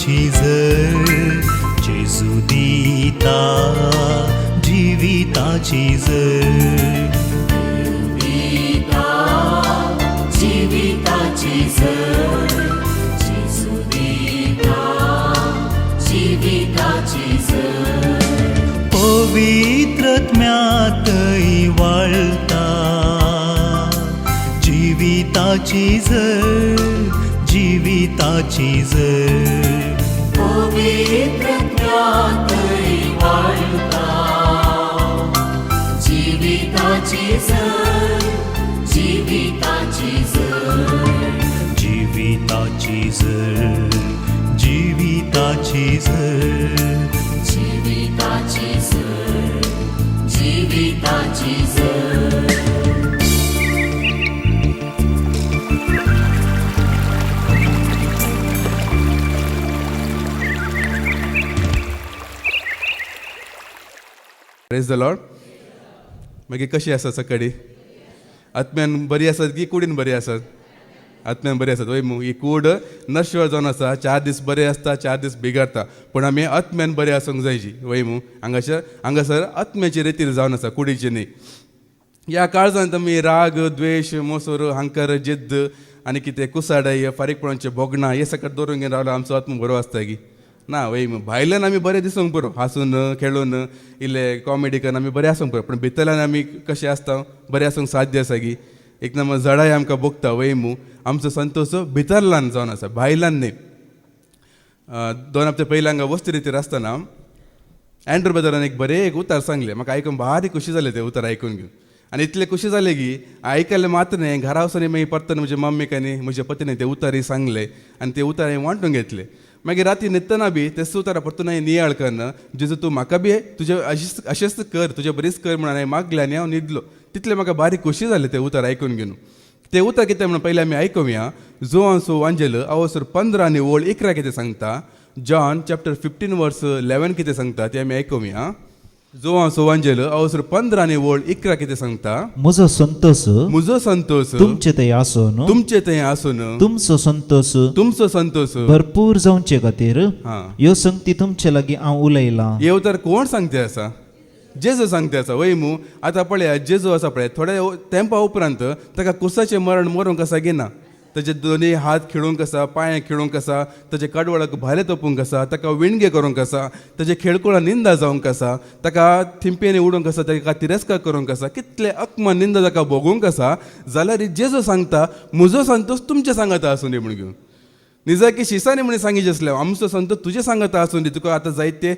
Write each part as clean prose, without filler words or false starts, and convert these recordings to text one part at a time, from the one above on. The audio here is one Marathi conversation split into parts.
जिविताची झर जेजू दिता जिविताची झर जीविताची झर जेजू दिता जीविताची झर पवित्रत्म्यातई वाळता जीविताची झर जीविताची झर पवित्रत्म्यातई वाळता जीविताची झर जीविताची झर जीविताची झर जीविताची झर जीविताची झर जीविताची झर प्रेज द लॉर्ड. मागीर कशी आसा सकाळी? आत्म्यान बरी आसात की कुडीन बरी आसात? आत्म्यान बरी आसात वय मू. ही कूड नश्वर जावन आसा, 4 दीस बरे आसता, 4 दीस बिगाडटा, पूण आमी आत्म्यान बरे आसूंक जायची वय मू. हांगासर आत्म्याची रितीर जावन आसा, कुडीची न्ही. ह्या काळजांत आमी राग, द्वेश, मोसोर, हांकर, जिद्द आनी कितें कुसाडय, फारीकपणाचे बोगणां हे सकट दवरून घेवन रावल्यार आमचो आत्मो बरो आसता की ना वय मू. भायल्यान आमी बरें दिसूंक पुरो, हांसून खेळून इल्ले कॉमेडी करून आमी बरें आसूंक पुरो, पूण भितरल्यान आमी कशें आसता बरें आसूंक साध्य आसा की एक नंबर जडाय आमकां भोगता वय मू. आमचो संतोश भितरल्यान जावन आसा, भायल्यान न्ही. 2 हप्ते पयलीं हांगा वस्ती रितीर आसतना अँड्रू ब्रदरान एक उतार सांगले. म्हाका आयकून भारी खुशी जालें तें उतार आयकून घेवन. आनी इतलें खुशी जालें की आयकलें मात्र न्ही, घरा वचून मागीर परतून म्हज्या मम्मीक आनी म्हज्या पत्नीन तें उतारी सांगलें आनी तें उतार हांवें वांटून घेतलें. मागीर राती न्हिदतना बी तेच उतारा परतून हांवें नियाळ करना, जेजू तूं म्हाका बी तुजें अशेंच कर, तुजें बरीच कर म्हणून हांवें मागलें आनी हांव न्हिदलो. तितलें म्हाका बारीक खुशी जालें तें उतार आयकून घेवन. तें उतार कितें म्हणून पयलीं आमी आयकुया. जोआंसो वांजेल अवसर 15 आनी ओळ 11 कितें सांगता. जॉन चॅप्टर 15 वर्स 11 कितें सांगता तें आमी आयकुया. जोआंसो वांजेल अवसर 15 आनी ओळ 11 कितें सांगता. म्हजो संतोष तुमचे थंय आसून तुमचो संतोष भरपूर जावचे खातीर ह्यो संगती तुमचे लागीं हांव उलयलां. हे उतार कोण सांगते आसा? जेजू सांगते आसा वय मू. आतां पळया जेजू आसा पळय, थोड्या तेंपा उपरांत ताका कुसाचें मरण मरूंक आसा गिना. ताचे दोनी हात खिळूंक आसा, पांय खिळूंक आसा, ताचे कडवळाक भाले तोपूंक आसा, ताका विणगे करूंक आसा, ताचे खेळकुळा निंदा जावंक आसा, ताका थिंपेनी उडोवंक आसा, ताका तिरस्कार करूंक आसा, कितले अकमान निंदा ताका भोगूंक आसा. जाल्यार जेजू सांगता म्हजो संतोष तुमचे सांगता आसूं दी म्हण घेवन. निजा की शिसानी म्हणे सांगिचे आसले आमचो संतोष तुजे सांगता आसूं दी. तुका आतां जायते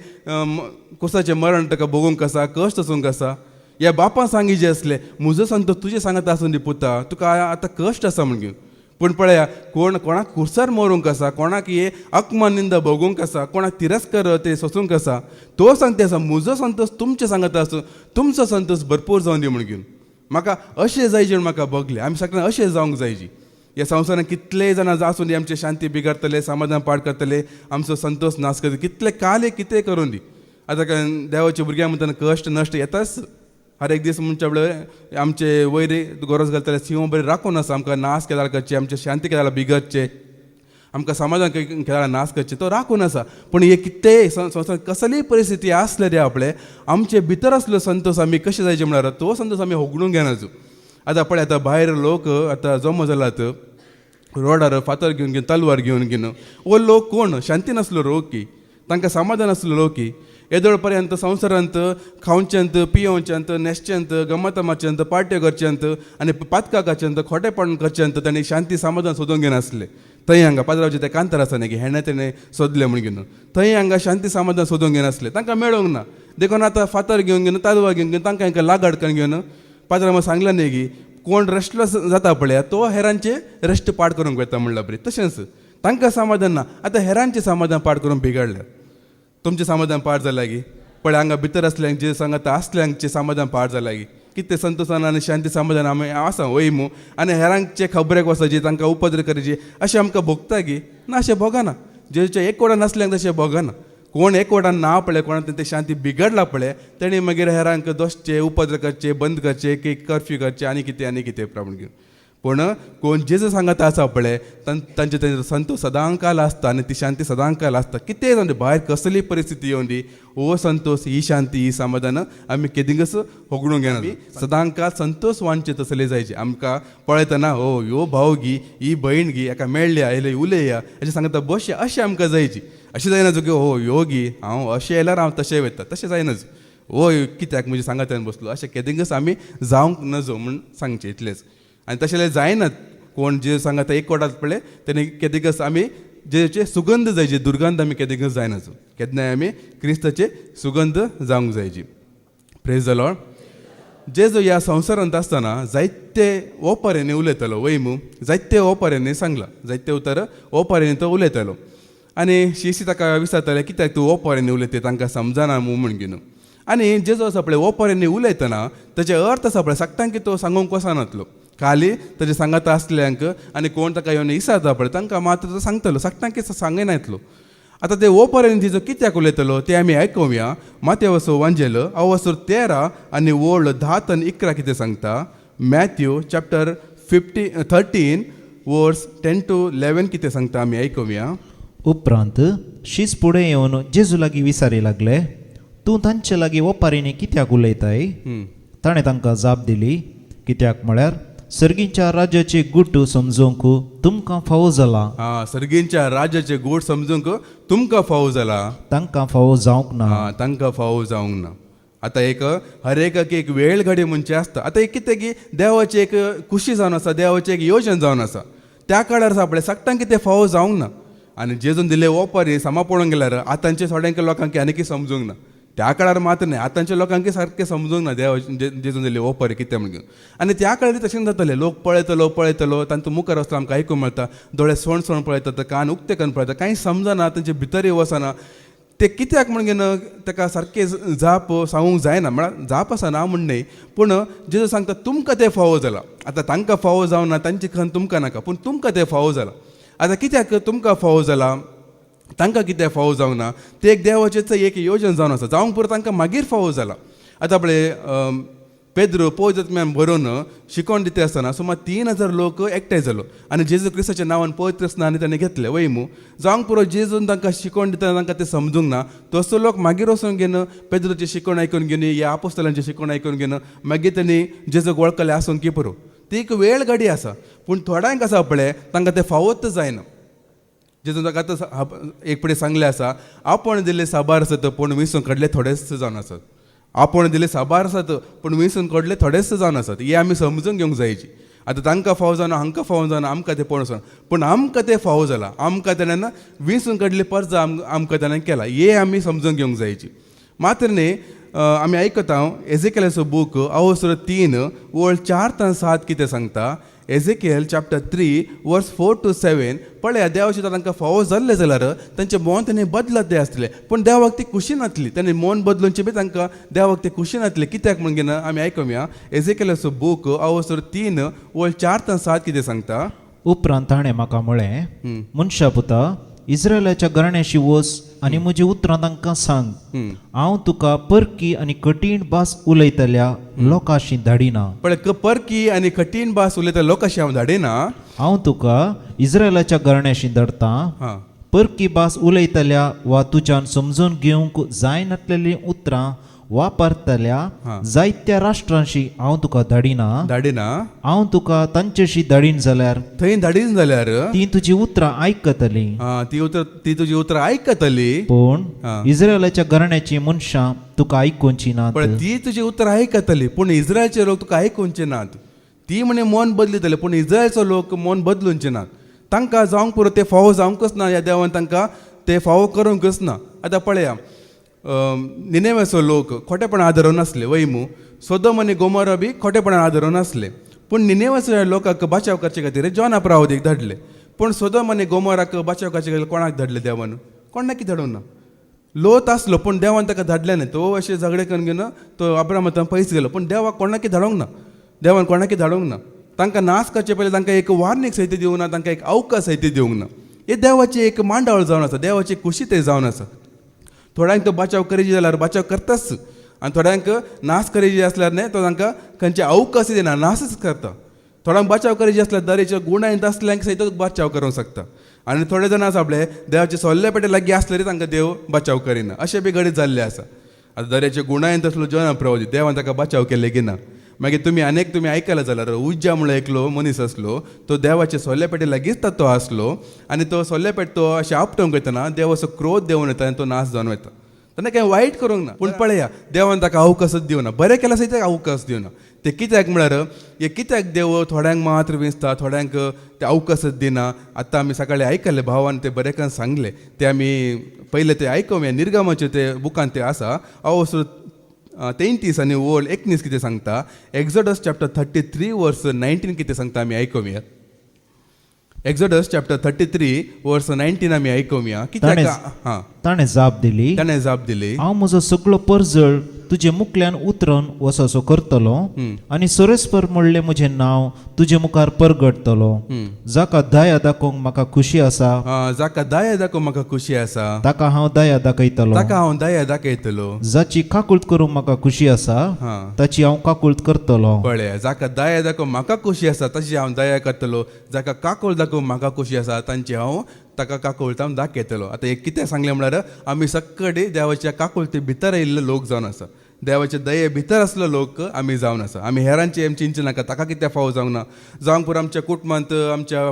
कुसाचें मरण ताका भोगूंक आसा, कश्ट आसूंक आसा. ह्या बापान सांगिचे आसले म्हजो संतोष तुजे सांगता आसूं दी पुता, तुका आतां कश्ट आसा म्हण घेवन. पूण पळया कोणाक कुर्सार मरूंक आसा, कोणाक हे अकमान निंदा भोगूंक आसा, कोणाक तिरस्कार ते सोसूंक आसा, तो सांगता आसा म्हजो संतोष तुमचे सांगता आसूं, तुमचो संतोष भरपूर जावन दी म्हण घेवन. म्हाका अशें जायचे म्हाका भोगले. आमी सगळ्यांक अशें जावंक जायची. ह्या संवसारान कितलेय जाणां आसूं दी आमचे शांती बिगाडटले, समाधान पाड करतले, आमचो संतोष नाश करतले, कितले काले कितें करून दी. आतां देवाच्या भुरग्यां म्हणटाना कश्ट नश्ट येताच. हर एक दीस म्हणच्या वेळेर आमचे वयरे गरज घालतले सिंह बरें राखून आसा, आमकां नाश केदार करचे, आमचे शांती केदार बिगडचे, आमकां समाधान केदार नाश करचे, तो राखून आसा. पूण हे कितें संवसारान कसलीय परिस्थिती आसले रे आपले, आमचे भितर आसलो संतोष आमी कशें जायचे म्हळ्यार तो संतोष आमी होगडूंक घेनाजू. आतां पळय आतां भायर लोक आतां जमो जालात रोडार फातर घेवन तलवार घेवन हो लोक कोण? शांती नासलो लोक की, तांकां समाधान आसलो लोक की. येदोळ पर्यंत संवसारांत खावचेंत, पियोवचेंत, न्हेसचेंत, गम्मत तमाचेंत, पार्ट्यो करचेंत आनी पातकां करचेंत, खोटेपण करचेंत तांणी शांती समाधान सोदूंक घेनासले. थंय हांगा पात्रांवचे ते कांतार आसा न्ही, हेणे तेणें सोदले म्हण घेवन थंय हांगा शांती समाधान सोदूंक घेनासले, तांकां मेळोंक ना. देखून आतां फातर घेवन तलवार घेवन तांकां हांकां लागाड करून घेवन पात्रांव सांगलें न्ही की कोण रेस्टलेस जाता पळय तो हेरांचे रेस्ट पाड करूंक वता म्हणल्यार बरें. तशेंच तांकां समाधान ना. आतां हेरांचें समाधान पाड करून बिगडल्या. तुमचें समाधान पाड जालां की पळय हांगा भितर आसल्यांक जे सांगता आसल्यांचें समाधान पाड जालां की कितें संतोशान आनी शांती समाधान आमी आसा वय मू. आनी हेरांचे खबरेक वचचे, तांकां उपद्र करचे अशें आमकां भोगता की ना, अशें भोगना. जेचे एक वटान आसल्यांक तशें भोगना. कोण एक वटान ना पळय, कोणाक तें शांती बिगडला पळय, तेणी मागीर हेरांक दोसचे, उपद्र करचे, बंद करचे, की कर्फ्यू करचे आनी कितें प्रमाण घेवन. पूण कोण जेजू सांगता आसा पळय तांचे संतोष सदांकाल आसता आनी ती शांती सदांकाल आसता. कितेंय जावन दी, भायर कसली परिस्थिती येवन दी, हो संतोष, ही शांती, ही समाधान आमी केदींगच होगडूंक घेना. सदांकाल संतोष वांचे तसले जायचे. आमकां पळयतना हो ह्यो भाव गी, ही भयण गी, एका मेळ्ळ्या येयले उलया अशें सांगता बसया, अशें आमकां जायची. अशें जायनाजो की हो ह्यो गी, हांव अशें येयल्यार हांव तशें वयता, तशें जायनाजो. हो कित्याक म्हज्या सांगात्यान बसलो, अशें केदींगच आमी जावंक नजो म्हूण सांगचें इतलेंच. आनी तशें जायनात. कोण जे सांगता एक कोटात पळय तेणी केदींगच आमी जेचे सुगंध जायचे, दुर्गंध आमी केदींगच जायनाजो. केन्नाय आमी क्रिस्ताचे सुगंध जावंक जायची. Praise the Lord. जेजू ह्या संवसारांत आसतना जायते ओपाऱ्यांनी उलयतालो. वैमू जायते ओपाऱ्यांनी सांगलां, जायते उतर ओपाऱ्यांनी तो उलयतालो. आनी शिशी ताका विचारताले कित्याक तूं ओपाऱ्यांनी उलयता, तांकां समजना म्हूण घेवन. आनी जेजू आसा पळय ओपाऱ्यांनी उलयतना ताचे अर्थ आसा पळय सक्तांक तो सांगूंक वचनातलो. खाली ताचे सांगाता आसल्यांक आनी कोण ताका येवन विचारता पळय तांकां मात्र तो सांगतलो, सक्तांक सांगना येतलो. आतां ते ओपाऱ्यांनी तिजो कित्याक उलयतलो ते आमी आयकुया. माथ्येव वांजेल अवसर 13 आनी वोळ 10-11 कितें सांगता. मॅथ्यू चॅप्टर 13 वर्स 10-11 कितें सांगता आमी आयकुया. उपरांत शीस पुढे येवन जेजू लागीं विचारी लागले, तूं तांचे लागीं ओपारींनी कित्याक उलयताय? ताणें तांकां जाप दिली, कित्याक म्हळ्यार सर्गींच्या राज्याचे गुट समजूंक तुमकां फावो जाला. सर्गींच्या राज्याचे गोड समजूंक तुमकां फावो जाला, तांकां फावो जावंक ना. तांकां फावो जावंक ना. आतां हर एक वेळ घडी म्हणचे आसता. आतां एक कितें की देवाची एक खुशी जावन आसा, देवाचें एक योजन जावन आसा. त्या काळार आपल्या सक्तांक कितें फावो जावंक ना. आनी जेजून दिले ओपारी समा पळोवंक गेल्यार आतांचे थोड्यांक लोकांक आनीक समजूंक ना. त्या काळार मात्र न्ही, आतांच्या लोकांक सारकें समजूंक ना देवा जेजून दिले ओपारी कितें म्हणून. आनी त्या काळार तशें जातालें, लोक पळयतलो तांचो मुखार वचता आमकां आयकूंक मेळटा. दोळे सोण पळयतात, कान उक्ते करून पळयतात, कांय समजना, तांचे भितर वचना. ते कित्याक म्हणून ताका सारकें जाप सांगूंक जायना. म्हळ्यार जाप आसा ना म्हण न्ही, पूण जेजू सांगता तुमकां तें फावो जाला. आतां तांकां फावो जावना, तांची खंत तुमकां नाका, पूण तुमकां तें फावो जाला. आतां कित्याक तुमकां फावो जाला, तांकां कितें फावो जावंक ना, ते एक देवाचें एक योजन जावन आसा. जावंक पुरो तांकां मागीर फावो जाला. आतां पळय पेद्रो पवित्रत्म्यान बरोवन शिकोवन दिता आसतना सुमार 3000 लोक एकठांय जालो आनी जेजू क्रिस्ताच्या नांवान पवित्र स्नान ताणें घेतलें. वैमू जावंक पुरो जेजून तांकां शिकोवन दिता तांकां तें समजूंक ना. तसो लोक मागीर वचून घेवन पेद्रोचें शिकोवण आयकून घेवन, ह्या आपोस्तलांचें शिकोवण आयकून घेवन मागीर तांणी जेजूक वळखलें आसून की पुरो. ती एक वेळ घडी आसा, पूण थोड्यांक आसा पळय तांकां तें फावोच जायना. जेजून ताका आतां एक फुडें सांगलें आसा, आपण दिले साबार आसत पूण विसरून काडले थोडेच जावन आसात. आपण दिले साबार आसात पूण विसरून काडले थोडेच जावन आसात. हे आमी समजून घेवंक जायची. आतां तांकां फावो जावना, हांकां फावो जावना, आमकां तें पळोवन पूण आमकां तें फावो जाला. आमकां ताणें विसरून काडली पर्ज आमकां ताणें केला, हे आमी समजून घेवंक जायची. मात्र न्ही आमी आयकता एजेकियलाचो बूक अवसर 3 वळ 4-7 कितें सांगता. एजेकियल चॅप्टर 3 वर्स 4-7 पळय, देवाचे तांकां फावो जाल्ले जाल्यार तांचें मन ताणें बदलत आसलें, पूण देवाक ती खुशी नासली. ताणें मन बदलूनचे बी तांकां देवाक ती खुशी नासली. कित्याक म्हणून आमी आयकुया एजेकियलाचो बूक अवसर 3 वळ 4-7 कितें सांगता. उपरांत ताणें म्हाका म्हळें, मनशा पुता, इस्रायलाच्या घराण्याशी वच आनी म्हजी उतरां तांकां सांग. हांव तुका परकी आनी कठीण भास उलयतल्या लोकांशी धाडिना. पळय, परकी आनी कठीण भास उलयतल्या लोकांशी हांव धाडिना. हांव तुका इस्रायलाच्या घराण्याशी धाडटां. परकी भास उलयतल्या वा तुज्यान समजून घेवंक जाय नासलेलीं उतरां वापरतल्या जायत्या राष्ट्रांशी हांव तुका धाडिना. हांव तुका तांचेशी धाडीन जाल्यार थंय धाडीन जाल्यार ती तुजी उतरां आयकतली. ती तुजी उतरां आयकतली, पूण इस्रायलाच्या घराण्याची मनशां तुका आयकूंची नात. पण ती तुजी उतरां आयकतली पूण इस्रायलचे लोक तुका आयकूंचे नात. ती म्हणे मन बदलितले पूण इस्रायलचो लोक मन बदलूंचे नात. तांकां जावंक पुरो ते फावो जावंकच ना. ह्या देवान तांकां ते फावो करूंकच ना. आतां पळया, निनेवेचो लोक खोटेपणां आदरून नासले. वैमू सोदोम आनी गोमोरा बी खोटेपणां आदरून नासले, पूण निनेवेचो लोकांक बचाव करचे खातीर जॉना प्रावदीक धाडले. पूण सोदोम आनी गोमोराक बचाव करचे खातीर कोणाक धाडले देवान? कोणाक धाडूंक ना. लोत आसलो पूण देवान ताका धाडले ना. तो अशें झगडे करून घेवन तो अब्रामांत पयस गेलो, पूण देवाक कोणाक धाडूंक ना. देवान कोणाक धाडूंक ना. तांकां नाश करचे पयलीं तांकां एक वार्नीक सहित दिवंक ना, तांकां एक अवकाश सहित दिवंक ना. हे देवाची एक मांडावळ जावन आसा, देवाची खुशी ते जावन आसा. थोड्यांक तो बचाव करीची जाल्यार बचाव करताच, आनी थोड्यांक नाश करीची आसल्यार न्ही तो तांकां खंयचे अवकाश दिना, नाशच करता. थोड्यांक बचाव करचे असल्यार दरेच्या गुणांत असल्यांक सयत बचाव करूंक शकता आनी थोडे जाण आसा आपले देवाचे सोल्ले पेटे लागीं आसल्यार तांकां देव बचाव करिना अशें बी घडीत जाल्लें आसा आतां दर्याच्या गुणांत असलो जन प्रभू देवान ताका बचाव केले की ना मागीर तुमी आयकला जाल्यार उज्जा म्हणून एकलो मनीस असलो तो देवाचे सोल्ले पेटे लागींच तो आसलो आनी तो सोल्ले पेट तो अशें आपटोवंक वयतना देव असो क्रोध देंवन येता आनी तो नाश जावन वयता ताणें कांय वायट करूंक ना पूण पळया देवान ताका अवकाशच दिवना बरें केल्या सयत अवकाश दिवना ते कित्याक म्हळ्यार हे कित्याक देव थोड्यांक मात्र विंचता थोड्यांक ते अवकाशच दिना आतां आमी सकाळीं आयकल्ले भावान ते बरेंकान सांगले ते आमी पयले ते आयकूया निर्गमाचे ते बुकान ते आसा अवसर 33 आनी वोल 19 कितें सांगता एक्झोडस चॅप्टर 33 वर्स 19 कितें सांगता आमी आयकूया एक्झोडस चॅप्टर 33 वर्स 19 आमी आयकूया कित्याक ताणें जाप दिली हांव म्हजो सगळो परजळ तुजे मुखल्यान उतरून वसोसो करतलो आनी सोरेस्पर म्हणले म्हजें नांव तुजे मुखार परगटतलो जाका दया दाखोवंक म्हाका खुशी आसा ताका हांव दया दाखयतलो जाची काकुळट करूंक म्हाका खुशी आसा ताची हांव काकुळट करतलो पळय जाका दया दाखोवंक म्हाका खुशी आसा तशी हांव दया करतलो जाका काकुळ दाखोवंक म्हाका खुशी आसा तांची हांव ताका काकुळटावन दाखयतलो आतां एक कितें सांगलें म्हळ्यार आमी सक्कडी देवाच्या काकुळटे भितर आयिल्ले लोक जावन आसा देवाचे दये भितर असलो लोक आमी जावन आसा आमी हेरांची आमी चिंतचे नाका ताका कितें फाव जावंक ना जावंक पुरो आमच्या कुटुंबांत आमच्या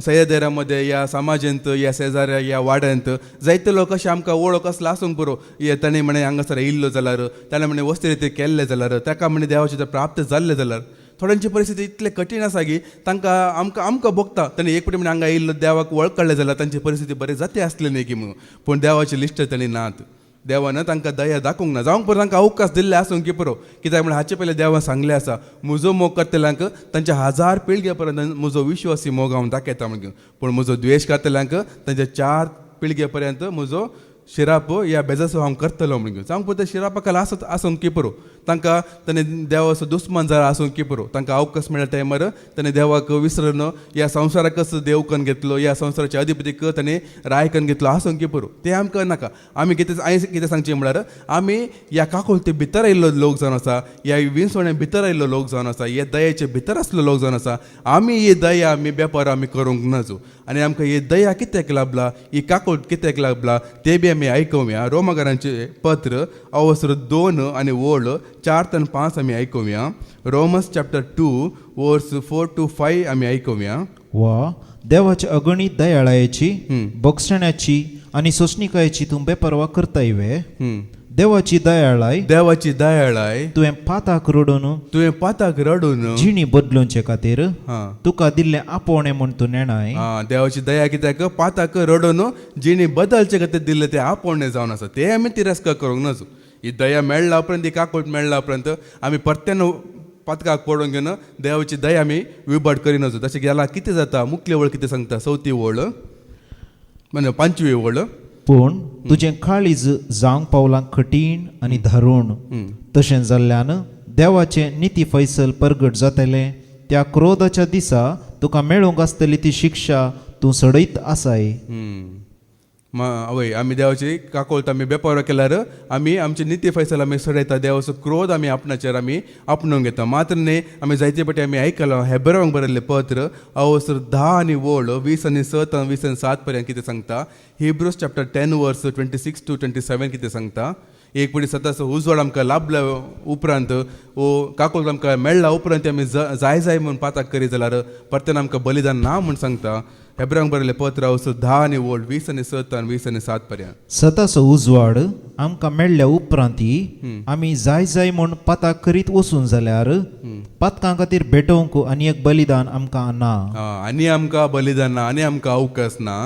सय्यदेरा मदें या समाजांत या शेजाऱ्या या वाड्यांत जायते लोक अशे आमकां वळख असलो आसूंक पुरो ताणें म्हणे हांगासर येयल्लो जाल्यार ताणें म्हणे वस्ती केल्ले जाल्यार ताका म्हणे देवाचे ते प्राप्त जाल्ले जाल्यार थोड्यांची परिस्थिती इतले कठीण आसा की तांकां आमकां भोगता ताणें एक फावटी म्हणे हांगा येयल्लो देवाक वळख काडले जाल्यार तांची परिस्थिती बरी जाती आसली न्ही की म्हणून पूण देवाची लिस्ट तांणी नात देवान तांकां दया दाखोवंक ना जावंक पुरो तांकां अवकाश दिल्ले आसूंक की पुरो कित्याक म्हळ्यार हाचे पयलीं देवान सांगलें आसा म्हजो मोग करतल्यांक तांच्या 1000 पिळगे पर्यंत म्हजो विश्वासी मोग हांव दाखयता म्हणून पूण म्हजो द्वेश करतल्यांक तांच्या 4 पिळगे पर्यंत म्हजो शिराप या बेजाचो हांव करतलो म्हणून जावंक पुरो ते शिरापाक आसूंक की पुरो तांकां ताणें देवाचो दुस्मान जाला आसूंक की पुरो तांकां अवकाश मेळ्ळ्या टायमार ताणें देवाक विसरून ह्या संवसाराकच देव करून घेतलो ह्या संवसाराचे अधिपतीक ताणें राय करून घेतलो आसूंक की पुरो ते आमकां नाका आमी कितें सांगचें म्हळ्यार आमी ह्या काकुळते भितर आयिल्लो लोक जावन आसा ह्या विंचोण्या भितर आयिल्लो लोक जावन आसा हे दयेचे भितर आसलो लोक जावन आसा आमी ही दया आमी बेपार आमी करूंक नजो आनी आमकां ही दया कित्याक लाभला ही काकुळट कित्याक लाभला ते बी आमी आयकूया रोमाकारांचे पत्र अवसर 2 आनी वोळ 4 ते 5 आमी आयकूया रोमन्स चॅप्टर 2 वर्स 4 to 5 आमी आयकूया वा देवाच्या अगणित दयाळायेची बक्षण्याची आनी सोसणिकायेची तूं बेपरवा करता इवे देवाची दयाळाय तुवें पाताक रडून जिणी बदलोवचे खातीर तुका दिल्ले आपोवणे म्हूण तूं नेणाय देवाची दया कित्याक पाताक रडून जिणी बदलचे खातीर दिल्ले ते आपोवणे जावन आसा ते आमी तिरस्कार करूंक नजो ही दया मेळ्ळा उपरांत ही काकुळट मेळ्ळा उपरांत आमी परत्यान पातकाक पडून घेवन देवाची दया आमी विबाट करिनजो तशें गेला कितें जाता मुखले वळ कितें सांगता 4थी वळ म्हणजे 5वी वळ पूण तुजें काळीज जावंक पावलां कठीण आनी धारूण तशें जाल्ल्यान देवाचें निती फैसल परगट जातलें त्या क्रोधाच्या दिसा तुका मेळूंक आसतली ती शिक्षा तूं सडयत आसाय आवय आमी देवाची काकोळट आमी बेपार केल्यार आमी आमचे निती फैसल आमी सडयता देवाचो क्रोध आमी आपणाचेर आमी आपणूंक घेता मात्र न्ही आमी जायते फावटी आमी आयकलां हेब्रांक बरयल्लें पत्र अवसर 10 आनी वोळ 20 आनी 20 आनी 7 पर्यंत कितें सांगता हिब्रूज चॅप्टर 10 वर्स 26 to 27 कितें सांगता एक फावटी सताचो उजवाड आमकां लाभल्या उपरांत वो काकोळट आमकां मेळ्ळा उपरांत आमी जाय म्हूण पाताक करी जाल्यार परतेन आमकां बलिदान ना म्हूण सांगता हेब्रांक बरयल्लें पत्र अवसर 10 आनी वोळ 20 आनी 20 आनी 7 पर्यंत सताचो उजवाड आमकां मेळ्ळ्या उपरांती आमी जाय म्हूण पाताक करीत वचून जाल्यार पातकां खातीर भेटोवंक आनी एक बलिदान आमकां ना आनी आमकां बलिदान ना आनी आमकां अवकाश ना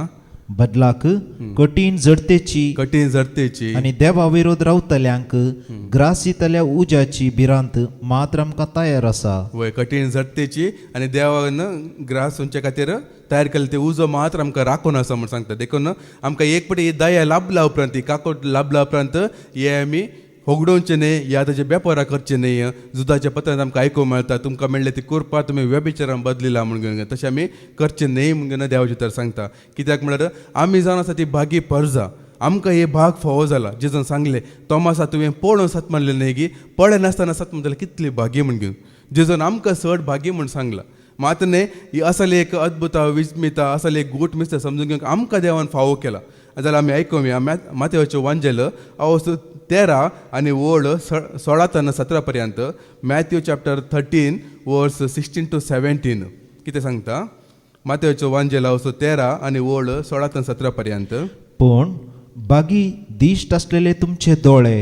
बदलाक कठीण जडतेची आनी देवा विरोध रावतल्यांक ग्रासितल्या उज्याची भिरांत मात्र आमकां तयार आसा वय कठीण जडतेची आनी देवान ग्रास तुमचे खातीर तयार केले ते उजो मात्र आमकां राखून आसा म्हूण सांगता देखून आमकां एक फावटी दया लाभला उपरांत काकोट लाभला उपरांत हे आमी होगडोवचे न्ही या ताचे बेपारा करचे न्ही जुदाच्या पत्रांत आमकां आयकूंक मेळटा तुमकां मेळ्ळे ती करपा तुमी व्यभिचारान बदलिला म्हणून तशें आमी करचे न्ही म्हणून देवाचे तर सांगता कित्याक म्हळ्यार आमी जावन आसा ती भागी परजा आमकां हे भाग फोव जाला जेजून सांगले तोमासा तुवें पळोवन सत म्हणलें न्ही की पळय नासतना सत म्हणटाले कितली भागी म्हण घेवन जेजून आमकां चड भागी म्हूण सांगला मात न्ही ही असले एक अद्भुत विस्मिता असले एक गूट मिस्तर समजून घेवंक आमकां देवान फावो केला जाल्यार आमी आयकुया माथेवाचें वांजेल अवस 13 आनी वोड 16 ते 17 पर्यंत मॅथ्यू चॅप्टर 13 वर्स 16 to 17 कितें सांगता माथेवाचें वांजेल अवस 13 आनी वोड 16 ते 17 पर्यंत. पण बागी दिश्ट असलेले तुमचे डोळे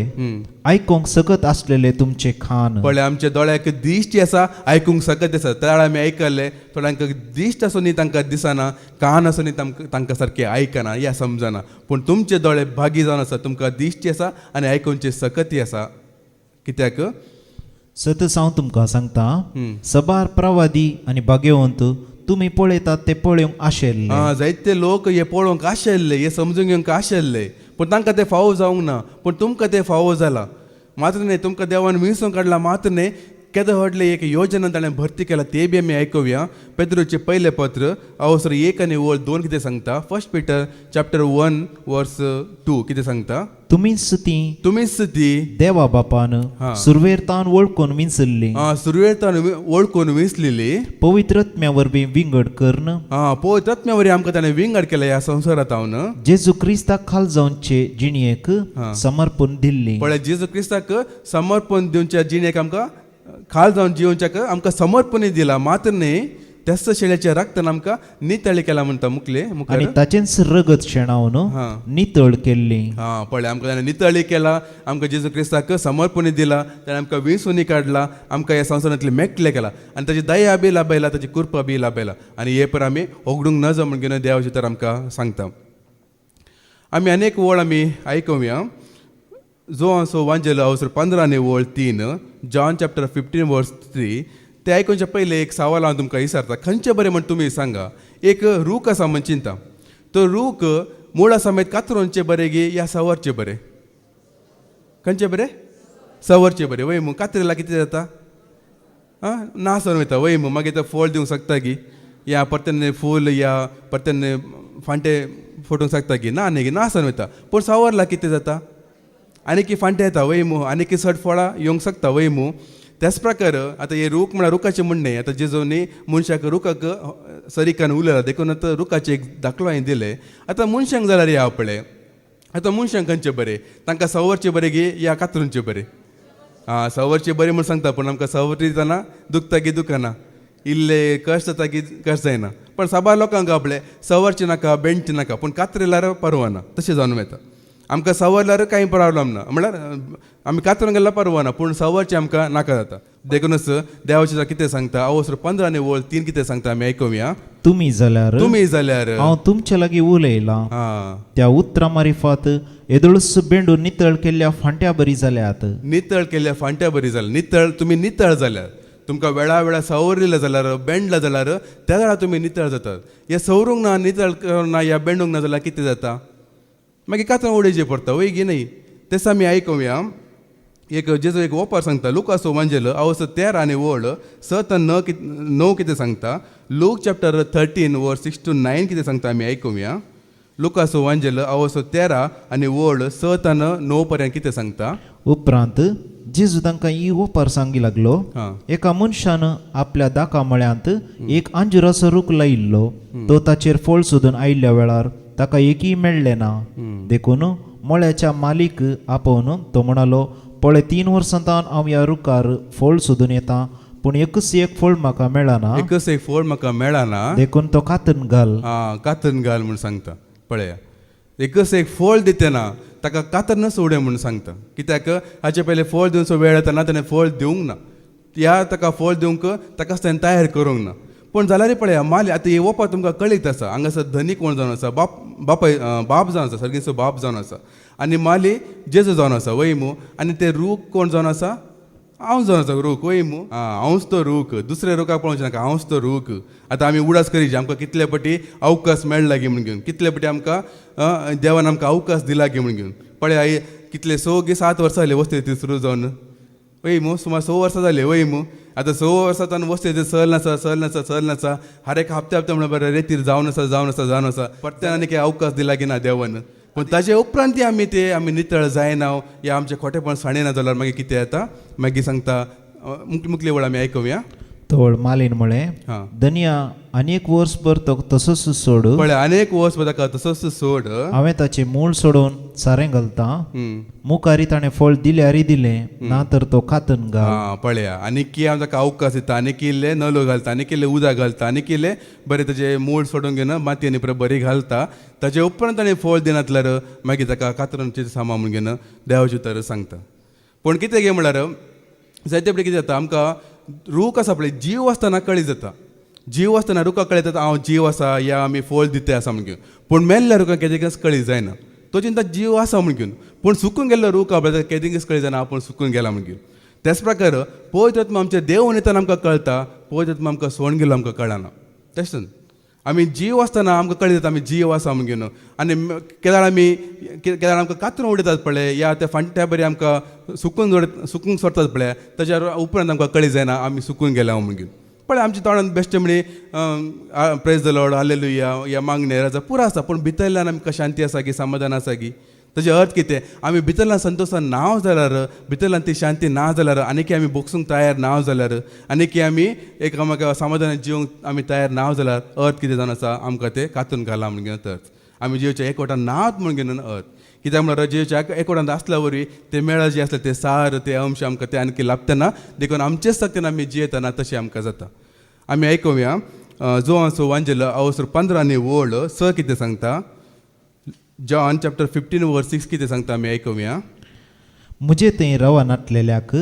आयकूंक सकत असलेले तुमचे कान पळय आमच्या दोळ्याक दिश्टी आसा आयकूंक सकत आसा त्या आमी आयकल्ले थोड्यांक दिश्ट आसूनय तांकां दिसना कान आसूनय तांकां सारकें आयकना या समजना पूण तुमचे दोळे भागी जावन आसा तुमकां दिश्टी आसा आनी आयकूंचे सकतय आसा कित्याक सतत हांव तुमकां सांगता सबार प्रवादी आनी भाग्यवंत तुम्ही पळयतात ते पळोवंक आशेल्ले जायते लोक हे पळोवंक आशिल्ले हे समजून घेवंक आशिल्ले पूण तांकां ते फावो जावंक ना पूण तुमकां ते फावो जाला मात्र न्ही तुमकां देवान विसरून काडला मात्र न्ही केदो व्हडले एक योजना ताणें भरती केला ते बी आमी आयकुया पेद्रूचें पयलें पत्र अवसर 1 आनी वोळ 2 कितें सांगता फर्स्ट पिटर चॅप्टर 1 वर्स 2 कितें सांगता तुमीच ती देवा बापान सुरवेरतान वळखून विंचल्ली सुरवेरतान वळखून विंचलेली पवित्रत्म्या वरवीं विंगड कर्ण पवित्रत्म्या वरवीं आमकां ताणें विंगड केला ह्या संवसारांत हांव जेजू क्रिस्ताक खाल जावचे जिणयेक समर्पण दिल्ली पळय जेजू क्रिस्ताक समर्पण दिवच्या जिणेक आमकां खाल जावन जिवच्याक आमकां समर्पणय दिला मात्र न्ही त्याच शेळ्याच्या रक्तान आमकां नितळ केला म्हणटा मुखले आनी ताचेंच रगत शेणावन नितळ केल्ली पळय आमकां ताणें नितळी केला आमकां जेजू क्रिस्ताक समर्पणय दिला ताणें आमकां विंचूनी काडला आमकां ह्या संवसारांतले मेकळे केला आनी ताची दया बी लाभयला ताची कृपा बी लाभयला आनी हे पर आमी ओगडूंक नज म्हण घेवन देवाचे तर आमकां सांगता. आमी अनेक वळ आमी आयकुया जो असो वांजेल अवसर 15 आनी वोळ 3 जॉन चॅप्टर 15 वर्स 3 ते आयकुनचे पयले एक सवाल हांव तुमकां विचारता खंयचे बरें म्हण तुमी सांगा. एक रूख आसा म्हण चिंता तो रूख मुळा समेत कातरूंचे बरे गे या सवरचे बरे खंयचे बरे सवरचे बरे वय मू कातरेला कितें जाता नासन वयता वय मू मागीर तो फळ दिवंक शकता गी या परतेन्ने फूल या परतेन्ने फांटे फोटोवंक शकता गी ना न्ही गी नासन वयता पूण सवरला कितें जाता आनी की फांटे येता वय मू आनी की चड फळां येवंक शकता वय मू त्याच प्रकार आतां हे रूख म्हळ्यार रुखाचें म्हणणें आतां जेजूनी मनशाक रुखाक सरिकान उलयला देखून आतां रुखाचे एक दाखलो हांवें दिले आतां मनशांक जाल्यार या पळय आतां मनशांक खंयचे बरें तांकां सवरचे बरें गे या कातरूंचे बरें सवरचे बरें म्हूण सांगता पूण आमकां सवरी दितना दुखता गी दुखना इल्ले कश्ट जाता की कश्ट जायना पण साबार लोकांक आपले सवरचे नाका बेंडचे नाका पूण कातरेल्यार परवाना तशें जावन येता आमकां सवरल्यार कांय प्रॉब्लम ना म्हळ्यार आमी कातरूंक गेल्यार परवाना पूण सवरचें आमकां नाका जाता देखूनच देवाचें कितें सांगता अवसर 15 आनी वोळ 3 कितें सांगता आमी आयकुया तुमी जाल्यार हांव तुमचे लागीं उलयलां त्या उतरां मारिफात येदोळस बेंडून नितळ केल्ल्या फांट्या बरी जाल्यात नितळ केल्ल्या फांट्या बरी जाल्या तुमी नितळ जाल्यार तुमकां वेळा वेळा सवरिल्ले जाल्यार बेंडला जाल्यार त्या वेळार तुमी नितळ जातात हे सवरूंक ना नितळ ना या बेंडूंक ना जाल्यार कितें जाता मागीर कातरां उडयचें पडटा वय गी न्ही तेच आमी आयकुया एक जेजो एक ओपार सांगता लुकाचो वांजेल अवसर 13 आनी वोळ 7 ते 9 कितें सांगता लूक चॅप्टर 13 वर्स 6 to 9 कितें सांगता आमी आयकुया लुकाचो वांजेल अवसर 13 आनी वोळ 7 ते 9 पर्यंत कितें सांगता. उपरांत जेजू तांकां ही ओपार सांगी लागलो एका मनशान आपल्या दाका मळ्यांत एक अंजुराचो रूख लायिल्लो तो ताचेर फळ सोदून आयिल्ल्या वेळार ताका एकय मेळ्ळें ना देखून मळ्याच्या मालीक आपोवन तो म्हणालो पळय 3 वर्सांतान हांव ह्या रुखार फळ सोदून येता पूण एकच एक फळ म्हाका मेळना देखून तो कातन घाल म्हूण सांगता पळया एकच एक फळ दितना ताका कातरन सोडे म्हूण सांगता कित्याक हाचे पयले फळ दिवचो वेळ येतना ताणें फळ दिवंक ना ह्या ताका फळ दिवंक ताकाच ताणें तयार करूंक ना पूण जाल्यार पळया माली आतां हे ओपा तुमकां कळीत आसा हांगासर धनीक कोण जावन आसा बाप जावन आसा सर्गेचो बाप जावन आसा आनी माली जेजू जावन आसा वय मू आनी ते रूख कोण जावन आसा हांव जावन आसा रूख वय मू हांवच तो रूख दुसऱ्या रुखाक पळोवचें नाका हांवच तो रूख आतां आमी उडास करीचे आमकां कितले पाटी अवकाश मेळ्ळा गे म्हण घेवन कितले पाटी आमकां देवान आमकां अवकाश दिला गे म्हण घेवन पळय कितले 6 वर्सां जाली वस्ती ती सुरू जावन वय मू सुमार 6 वर्सां जाली वय मू आतां 6 वर्सांतल्यान वस्ती ती सल नाचा हर एक हप्ते म्हणून बरें रेतीर जावन आसा परत्यान आनी अवकाश दिला गे ना देवान पूण ताचे उपरांत आमी नितळ जायना या आमचे खोटेपण साणेना जाल्यार मागीर कितें येता मागीर सांगता मुखले वळ आमी आयकुया तोळ मालीन म्हळे हा. धनिया अनेक वर्सभर तो तसोच सोड पळय अनेक वर्स ताका तसोच सोड हांवें ताचे मूळ सोडून सारें घालता हम्म. मुखारी ताणें फळ दिल्यारी दिलें ना तर तो खातन घाल हा पळया आनी की हांव ताका अवकाश दिता आनी किल्ले नलो घालता आनी किल्ले उदक घालता आनी किल्ले बरें ताचे मूळ सोडून घेवन मातयेनी परत बरी घालता ताचे उपरांत ताणें फळ दिनातल्यार मागीर ताका कातरांचें सामान म्हूण घेवन देवाची उतर सांगता पूण कितें गे म्हळ्यार जायते फावटी कितें जाता आमकां रूख आसा पळय जीव आसतना कळी जाता जीव आसतना रुखाक कळी जाता हांव जीव आसा या आमी फळ दिता आसा म्हण घेवन पूण मेल्ल्या रुखाक केदेंकच कळी जायना तो चिंता जीव आसा म्हण घेवन पूण सुकून गेल्लो रूख आपल्याक केदेंकच कळी जायना आपूण सुकून गेला म्हण घेवन त्याच प्रकार पवित्र आत्मा आमचे देव उणयतना आमकां कळटा पवित्र आत्मा आमकां सोडून गेलो आमकां कळना तशेंच आमी जीव आसतना आमकां कळी जाता आमी जीव आसा म्हण घेवन आनी केदार आमकां कातरून उडयतात पळय या त्या फांट्या बरी आमकां सुकूंक सोडतात पळय ताच्या उपरांत आमकां कळी जायना आमी सुकून गेला म्हण घेवन पळय आमच्या तोंडांत बेश्टे म्हणी प्रेज द लॉर्ड हालेलुया या मागणे राजा पुरो आसा पूण भितरल्यान आमकां शांती आसा की समाधान आसा की ताचे अर्थ कितें आमी भितरल्यान संतोशान ना जाल्यार भितरल्यान ती शांती ना जाल्यार आनी की आमी बोगसूंक तयार ना जाल्यार आनी की आमी एकामेका समाधानान जिवंक आमी तयार ना जाल्यार अर्थ कितें जावन आसा आमकां ते कातून घाला म्हण घेवन अर्थ आमी जिवच्या एकवटान नात म्हण घेवन अर्थ कित्याक म्हळ्यार जिवच्या एकवटान आसल्या वरी ते मेळ जे आसले ते सार ते अंश आमकां ते आनी लाभतना देखून आमचेच सक्तीन आमी जियेतना तशें आमकां जाता आमी आयकुया जोआंचो वांजेलो अवसर 15 आनी वोळ स कितें सांगता जॉन चॅप्टर 15 वर्स 6 कितें सांगता आमी आयकुया म्हजे थंय रवा नाटलेल्याक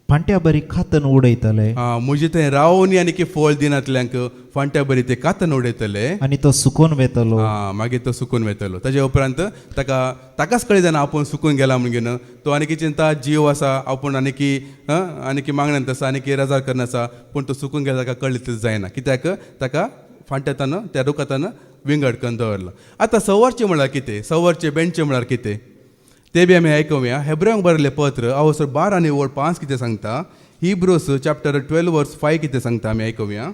फांट्या बरी खातन उडयतले म्हजे थंय रावोनी आनी की फळ दिनातल्यांक फांट्या बरी ते कातन उडयतले आनी तो सुकून वेतलो मागीर तो सुकून वेतलो ताजे उपरांत ताकाच कळी जाणा आपूण सुकून गेला म्हण घेवन तो आनी की चिंता जीव आसा आपूण आनी की मागण्यांत आसा आनी की रजार करना आसा पूण तो सुकून गेला ताका कळीत जायना कित्याक ताका फांट्यातान त्या रुखातान विंगड करून दवरलो आतां सवारचें म्हळ्यार कितें सवारचें बेंडचें म्हळ्यार कितें ते बी आमी आयकुया हेब्रेंक बरयलें पत्र अवसर 12 आनी वोळ 5 कितें सांगता हिब्रूस चॅप्टर 12 वर्स 5 कितें सांगता आमी आयकुया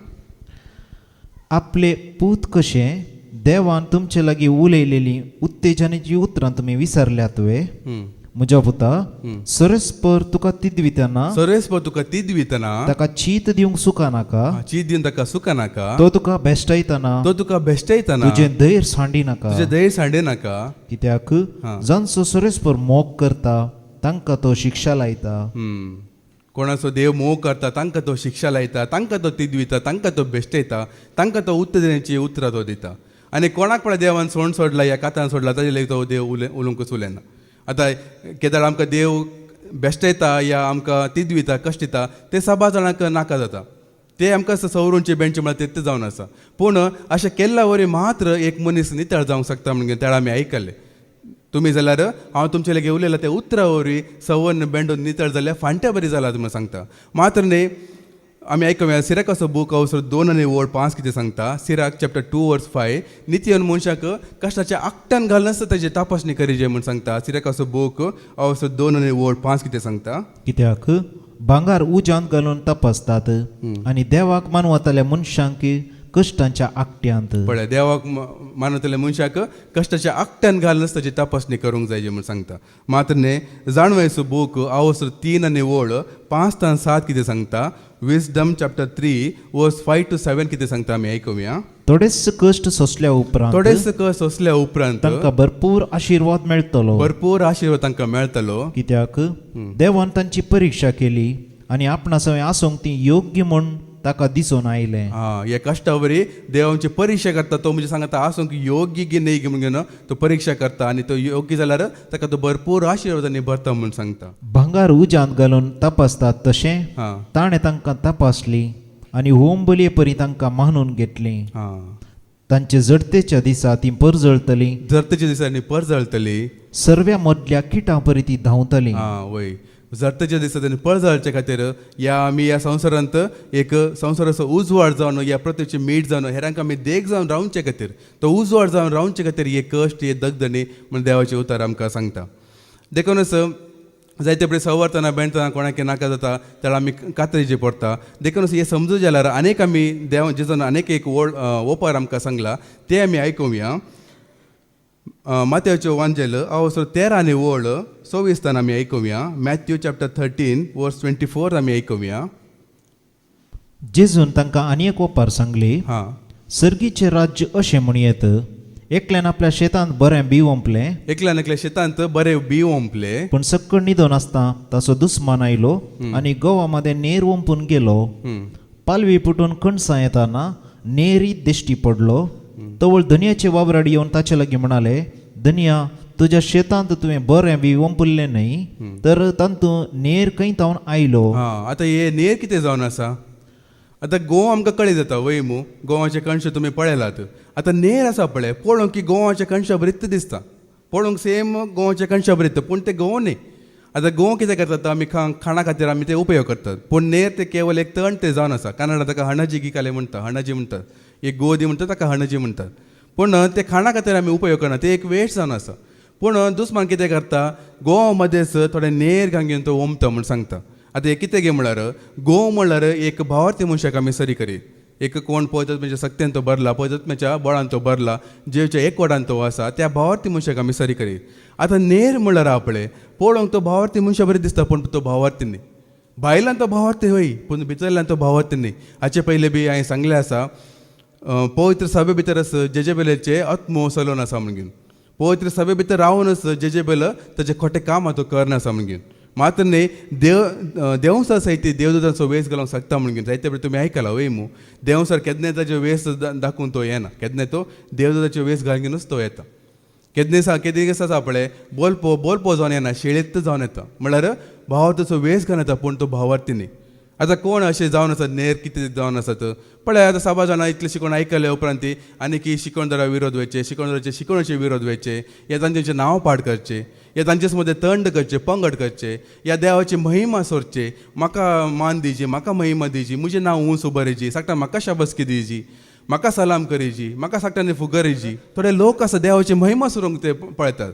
आपले पूत कशें देवान तुमचे लागीं उलयलेलीं उत्तेजनाची उतरां तुमी विसरल्यात तुवें म्हज्या पुता सरस्पर तुका तिदवितना सरस्पर तुका तिदवितना ताका चीत दिवंक सुका नाका चीत दिवन ताका सुका नाका तो तुका बेश्टायतना तो तुका बेश्टायतना तुजें धैर्य सांडी नाका तुजें धैर्य सांडे नाका कित्याक जांचो सरस्पर मोग करता तांकां तो शिक्षा लायता कोणाचो देव मोग करता तांकां तो शिक्षा लायता तांकां तो तिदविता तांकां तो बेश्टयता तांकां तो उत्तेजनाची उतरां तो दिता आनी कोणाक पण देवान सोडला या कातान सोडला ताजे लेगीत तो देव उलोवंकच उलयना आतां केदार आमकां देव बेश्टयता या आमकां तिदविता कश्ट दिता ते सभा जाणांक नाका जाता ते आमकां सवरूंचे बेंच म्हळ्यार ते जावन आसा पूण अशें केल्ल्या वरी मात्र एक मनीस नितळ जावंक शकता म्हणून त्या आमी आयकल्ले तुमी जाल्यार हांव तुमचे लागीं उलयलां त्या उतरा वरी सवर्ण बेंडून नितळ जाल्यार फांट्या बरी जाला तुमी सांगता मात्र न्ही आमी आयकुया सिराकाचो बूक अवसर 2 आनी वोळ 5 कितें सांगता सिराक चॅप्टर 2 वर्स 5 नित्य मनशाक कश्टाच्या आकट्यान घालनास ताची तपासणी करीजे म्हूण सांगता सिराकाचो बूक अवसर 2 आनी वोळ 5 कितें सांगता कित्याक भांगार उज्यांत घालून तपासतात आनी देवाक मानवताल्या मनशांक कश्टांच्या आकट्यांत पळय देवाक मानवतल्या मनशाक कश्टाच्या आकट्यान घालनास ताची तपासणी करूंक जाय म्हूण सांगता मात्र न्ही जाणवेचो बूक अवसर 3 आनी वोळ 5 ते 7 कितें सांगता विजडम चॅप्टर 3 वर्स 5 to 7 कितें सांगता आमी आयकुया थोडेच कश्ट सोंसल्या उपरांत थोडेच कश्ट सोंसल्या उपरांत तांकां भरपूर आशिर्वाद मेळटलो भरपूर आशिर्वाद तांकां मेळटलो कित्याक देवान तांची परीक्षा केली आनी आपणा सवय आसूंक ती योग्य म्हूण ताका दिसून आयलें ह्या कश्टा वरी देवाची परीक्षा करता तो म्हणजे सांगता आसूंक योग्य की न्ही म्हणून तो परीक्षा करता आनी तो योग्य जाल्यार ताका तो भरपूर आशिर्वादांनी भरता म्हूण सांगता भांगार उज्यांत घालून तपासतात तशें ताणें तांकां तपासली आनी होम बलये परी तांकां मानून घेतली तांचे जडतेच्या दिसा ती परजळटली जडतेच्या दिसांनी परजळटली सर्व्या मदल्या किटां परी ती धांवतली वय जडतेच्या दिसा त्यांनी पळजळचे खातीर आमी ह्या संवसारांत एक संवसाराचो उजवाड जावन या प्रत्येकचे मीठ जावन हेरांक आमी देख जावन रावचे खातीर तो उजवाड जावन रावचे खातीर हे कश्ट हे दगदणी म्हण देवाचे उतार आमकां सांगता देखूनच जायते पळय संवर्तना बेंडतना कोणाक नाका जाता त्याला आमी कातरीचे पडटा देखूनच हे समजूं जाल्यार अनेक आमी देव जेजून अनेक एक ओपार आमकां सांगला ते आमी आयकुया माथ्याचो वांजेल अवसर 13 आनी वोळ 26 आमी आयकुया मॅथ्यू चॅप्टर 13 वर्स 24 आमी आयकुया जेजून तांकां आनी एक ओपार सांगली, हां सर्गीचे राज्य अशें म्हणयत, एकल्यान आपल्या शेतांत बरें बी ओंपलें, एकल्यान एकल्या शेतांत बरे बी ओंपले, पूण सक्कड न्हिदोन आसता ताचो दुस्मान आयलो आनी गवा मध्ये नेर ओंपून गेलो. पालवी पुटून कणसां येताना नेरी दिश्टी पडलो. तवळ धनियाचे वावराड येवन ताचे लागीं म्हणाले, धनिया, तुज्या शेतांत तुवें बरें बी ओंपुल्लें न्हय, तर तातूंत नेर खंय तावन आयलो. हां आतां हे नेर कितें जावन आसा. आतां गोव आमकां कळी जाता वयमू, गोवाचे कणशे तुमी पळयलात. आतां नेर आसा पळय, पळोवंक की गोवाचे कणशा बरीत दिसता, पळोवंक सेम गोवाचे कणशा बरीत, पूण ते गोव न्ही. आतां गोव कितें करतात, आमी खाणा खातीर आमी ते उपयोग करतात, पूण नेर ते केवळ एक तण ते जावन आसा. कन्नडांत ताका हणजी गिकाले म्हणटा, हणजी म्हणटात, एक गोदी म्हणटा ताका हणजी म्हणटात. पूण ते खाणा खातीर आमी उपयोग करना, ते एक वेस्ट जावन आसा. पूण दुस्मान कितें करता, गोवा मध्येच थोडे नेर घालून तो ओंपता म्हूण सांगता. आतां हे कितें गे म्हळ्यार, गोव म्हणल्यार एक भावार्थी मनशाक आमी सरी करी. एक कोण पळयतात म्हणजे सक्त्यान तो भरला, पळयतात बळान तो भरला, जेवच्या एक वडान तो आसा, त्या भावार्थी मनशाक आमी सरी करी. आतां नेर म्हणल्यार आपले पळोवंक तो भावार्थी मनशा बरें दिसता, पूण तो भावार्थी न्ही. भायल्यान तो भावार्थी होय, पूण भितरल्यान तो भावार्थी न्ही. हाचे पयले बी हांवें सांगलें आसा, पवित्र सभे भितर जेजेबेलेचे आत्मो चलोवन आसा म्हणून. पवित्र सभे भितर रावूनच जेजेबेल ताचे खोटे काम तो करना आसा म्हणून. मात्र न्ही देवसर सयती देवदूतांचो वेस घालूंक शकता म्हणून. जायते वेळ तुमी आयकला वय मू, देवसर केदने ताचे वेस दाखोवन तो येना, केदने तो देवदूताचे वेस घालूनच तो येता. केदने दिस आसा पळय, बोलपो जावन येना, शेळीत जावन येता. म्हळ्यार भावार्थीचो वेस घालून येता, पूण तो भावार्थी न्ही. आतां कोण अशें जावन आसात, नेर कितें जावन आसात पळय. आतां साबा जाणां इतलें शिकोवन आयकले उपरांत आनी शिकोणदारा विरोध व्हायचे, शिकोणदाराचे शिकोवणेचे विरोध व्हायचे, या तांचे नांव पाड करचे, या तांचे मदें तंड करचे, पंगड करचे, या देवाची महिमा सोरचे. म्हाका मान दिजी, म्हाका महिमा दिजी, म्हजें नांव उंच उबरेजी, सांगता म्हाका शाबसकी दिजी, म्हाका सलाम करीजी, म्हाका सांगता फुगरेजी. थोडे लोक आसा देवाची महिमा सोरूंक ते पळयतात.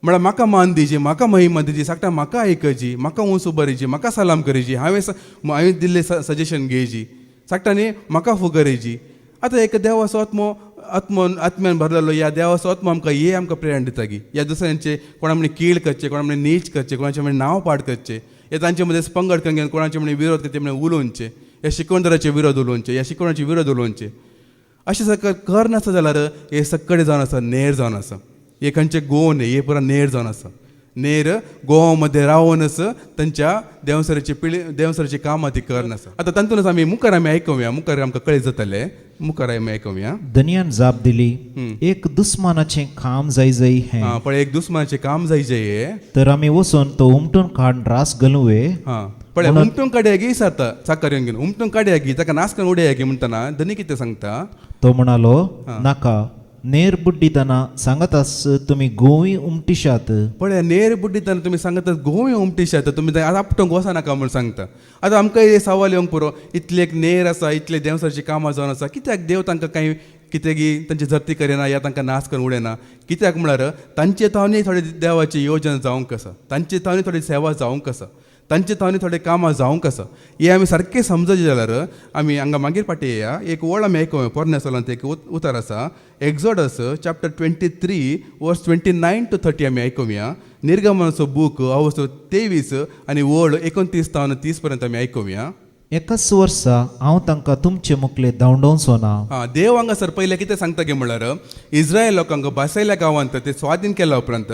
म्हळ्यार म्हाका मान दिजी, म्हाका महिमा दिजी, सांगता म्हाका आयकजी, म्हाका उंच उबरेजी, म्हाका सलाम करीजी, हांवें दिल्लें सजेशन घेयजी, सांगता न्ही म्हाका फुगरेजी. आतां एक देवाचो आत्म्यान भरलेलो या देवाचो आत्मो आमकां आमकां प्रेरणा दिता की ह्या दुसऱ्यांचे कोणा म्हणे कीड करचे, कोणा म्हणे नीच करचे, कोणाचे म्हणे नांव पाड करचे, हे तांचे मदें पंगड करून कोणाचे म्हणे विरोध करचे, म्हणे उलोवचे, ह्या शिकोणदाराचे विरोध उलोवचे, ह्या शिकोवणाचे विरोध उलोवचे. अशें सगळें करनासता जाल्यार हे सक्कडे जावन आसा, नेर जावन आसा. हे खंयचे गोव न्ही, हे पुरा नेर जावन आसा. नेर गोवा मध्ये रावूनच तांच्या देवसराची कामां ती करनासा. आतां तातूंतच आमी मुखार आयकुया, मुखार आमकां कळीत जातलें, मुखार आमी आयकुया. धनियान जाप दिली, एक दुस्मानाचें काम जाय हें. पण एक दुस्मानाचें काम जाय हे, तर आमी वचून तो उमटून काडून रास घालुवे. पळय उमटून काडया गी सारता चाकर घेवन, उमटून काडया गी, ताका नास करून उडया गी म्हणटना धनी कितें सांगता, तो म्हणालो, नाका, नेर बुड्डितना सांगत आस तुमी गोवी उमटिशात. पळय नेर बुड्डितना तुमी सांगता गोवी उमटिशात, तुमी आपटोंक वचनाका म्हूण सांगता. आतां आमकां हे सवाल येवंक पुरो, इतले एक नेर आसा, इतले देवसाची कामां जावन आसा, कित्याक देव तांकां कांय कितें गी तांची जप्ती करिना या तांकां नास करून उडयना. कित्याक म्हळ्यार तांचे थावनी थोडे देवाची योजना जावंक आसा, तांचे थावनी थोडी सेवा जावंक आसा, तांचे थावनी थोडे कामां जावंक आसा. हे आमी सारकें समजचे जाल्यार आमी हांगा मागीर पाटी येया. एक वळ आमी आयकुया, पोरन्या एक उतार आसा, एक्झोडस चॅप्टर 23 वर्स 29 to 30 आमी आयकुया. निर्गमनाचो बूक अवस्थ 23 आनी वळ 29 to 30 पर्यंत आमी आयकुया. एकाच वर्सा हांव तांकां तुमचे मुखले धांवडोवचो ना. देव हांगासर पयले कितें सांगता गे म्हळ्यार, इस्रायल लोकांक बासयल्या गांवांत ते स्वाधीन केल्या उपरांत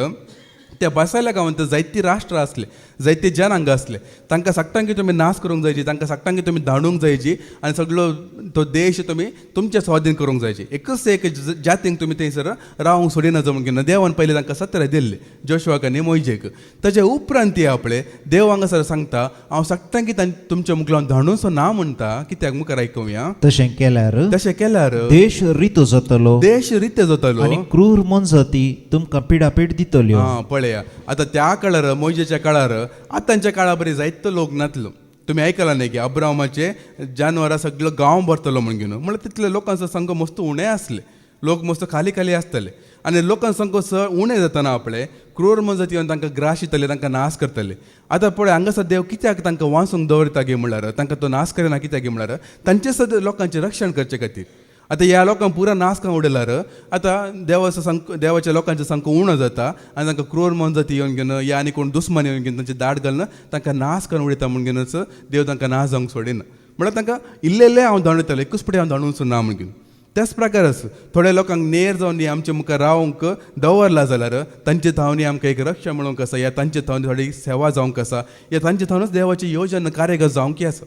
त्या बासयल्या गांवांत जायतीं राष्ट्र आसले, जायते जनांग आसले. तांकां सांगता की तुमी नाश करूंक जायची, तांकां सांगता की तुमी धाडूंक जायची आनी सगळो तो देश तुमी तुमचे स्वाधीन करूंक जायची. एकच एक जातींक तुमी थंयसर रावंक सोडिना जमून घेना. देवान पयलीं तांकां सत्र दिल्ले जोशुआक आनी मोइजेक. ताचे उपरांत आपले देव हांगासर सांगता, हांव सांगता की तुमच्या मुखलावन धाडूचो ना म्हणटा. कित्याक मुखार आयकुया. तशें केल्यार देश रितो जातलो, देश रित्य जातलो आनी क्रूर मनजती तुमकां पिडापीड दितल्यो. पळया आतां त्या काळार मोइजेच्या काळार आतांच्या काळा बरी जायतो लोक नातलो. तुमी आयकला न्ही की अब्राहमाचे जानवरां सगळो गांव भरतलो म्हूण घेवन. म्हळ्यार तितले लोकांचो संख्या मस्त उणें आसले, लोक मस्त खाली खाली आसतले आनी लोकांचो संख्या उणें जातना आपले क्रूर मनजती येवन तांकां ग्रास दितले, तांकां नाश करतले. आतां पळय हांगासर देव कित्याक तांकां वाचूंक दवरता गे म्हळ्यार, तांकां तो नाश करिना कित्याक गे म्हळ्यार तांचे सद्या लोकांचें रक्षण करचे खातीर. आतां ह्या लोकांक पुरा नाश करून उडयल्यार आतां देवाच्या लोकांचो संख्या उणो जाता आनी तांकां क्रूर मनजती येवन घेवन या आनी कोण दुस्मान येवन घेवन तांचे दाड घालून तांकां नाश करून उडयता म्हूण घेवनच देव तांकां नाश जावंक सोडिना. म्हळ्यार तांकां इल्लेले हांव धांवयतलो एकूच फुटी हांव धांवूंक ना म्हणून त्याच प्रकारच थोड्या लोकांक नेर जावन न्ही आमचे मुखार रावंक दवरला जाल्यार तांचे थावनी आमकां एक रक्षा मेळोवंक आसा या तांचे थावनी थोडी सेवा जावंक आसा या तांचे थावनूच देवाची येवजण कार्यगत जावंक आसा